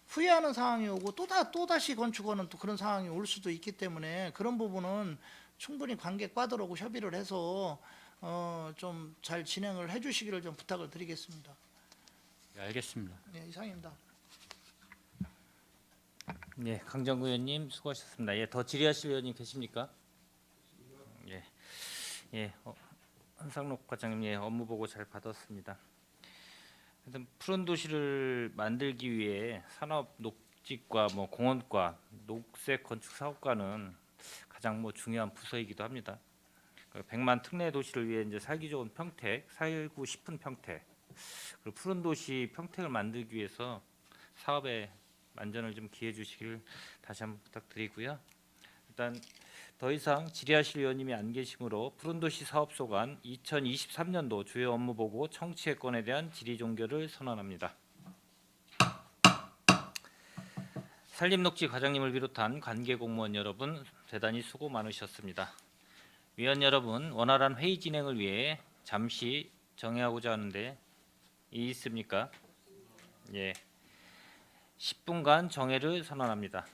후회하는 상황이 오고 또다시 건축원은 또 그런 상황이 올 수도 있기 때문에 그런 부분은 충분히 관계과들하고 협의를 해서 좀 잘 진행을 해주시기를 좀 부탁을 드리겠습니다. 네, 알겠습니다. 네, 이상입니다. 예, 강정구 의원님 수고하셨습니다. 예, 더 질의하실 의원님 계십니까? 예, 예, 한상록 과장님 예, 업무 보고 잘 받았습니다. 하여튼 푸른 도시를 만들기 위해 산업 녹지과 뭐 공원과 녹색 건축 사업과는 가장 뭐 중요한 부서이기도 합니다. 100만 특례 도시를 위해 이제 살기 좋은 평택, 살고 싶은 평택, 그리고 푸른 도시 평택을 만들기 위해서 사업에 만전을 좀 기해 주시길 다시 한번 부탁드리고요. 일단 더 이상 질의하실 의원님이 안 계시므로 푸른도시 사업소관 2023년도 주요 업무 보고 청취의 건에 대한 질의 종결을 선언합니다. 산림녹지 과장님을 비롯한 관계 공무원 여러분 대단히 수고 많으셨습니다. 위원 여러분 원활한 회의 진행을 위해 잠시 정회하고자 하는데 이의 있습니까? 예. 10분간 정회를 선언합니다.